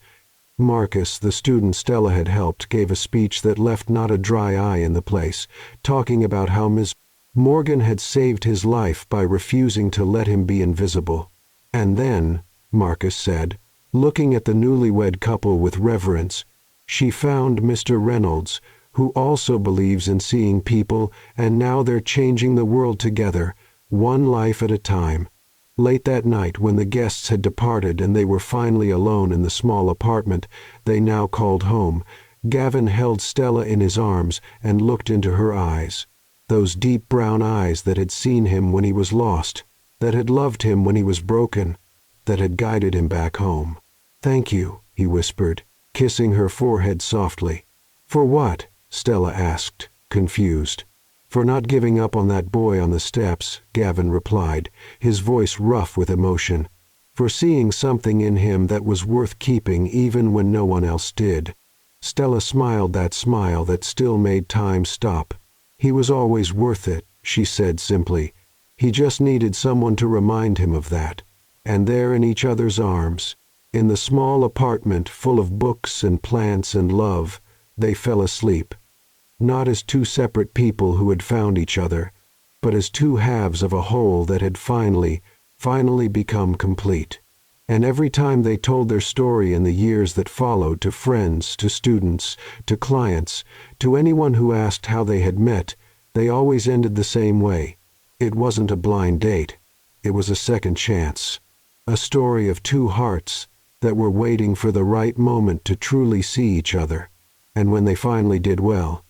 Marcus, the student Stella had helped, gave a speech that left not a dry eye in the place, talking about how Ms. Morgan had saved his life by refusing to let him be invisible. "And then," Marcus said, looking at the newlywed couple with reverence, "she found Mr. Reynolds, who also believes in seeing people, and now they're changing the world together, one life at a time." Late that night, when the guests had departed and they were finally alone in the small apartment they now called home, Gavin held Stella in his arms and looked into her eyes. Those deep brown eyes that had seen him when he was lost, that had loved him when he was broken, that had guided him back home. "Thank you," he whispered, kissing her forehead softly. "For what?" Stella asked, confused. "For not giving up on that boy on the steps," Gavin replied, his voice rough with emotion. "For seeing something in him that was worth keeping even when no one else did." Stella smiled that smile that still made time stop. "He was always worth it," she said simply. "He just needed someone to remind him of that." And there in each other's arms, in the small apartment full of books and plants and love, they fell asleep. Not as two separate people who had found each other, but as two halves of a whole that had finally become complete. And every time they told their story in the years that followed to friends, to students, to clients, to anyone who asked how they had met, they always ended the same way. It wasn't a blind date. It was a second chance. A story of two hearts that were waiting for the right moment to truly see each other. And when they finally did well,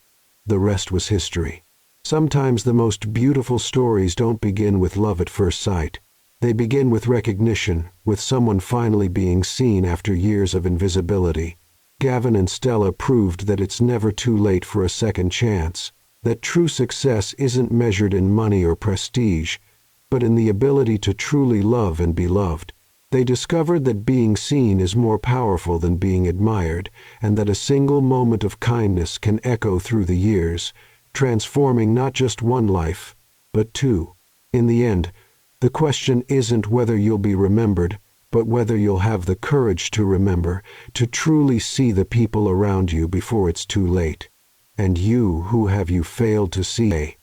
the rest was history. Sometimes the most beautiful stories don't begin with love at first sight. They begin with recognition, with someone finally being seen after years of invisibility. Gavin and Stella proved that it's never too late for a second chance, that true success isn't measured in money or prestige, but in the ability to truly love and be loved. They discovered that being seen is more powerful than being admired, and that a single moment of kindness can echo through the years, transforming not just one life, but two. In the end, the question isn't whether you'll be remembered, but whether you'll have the courage to remember, to truly see the people around you before it's too late. And you, who have you failed to see?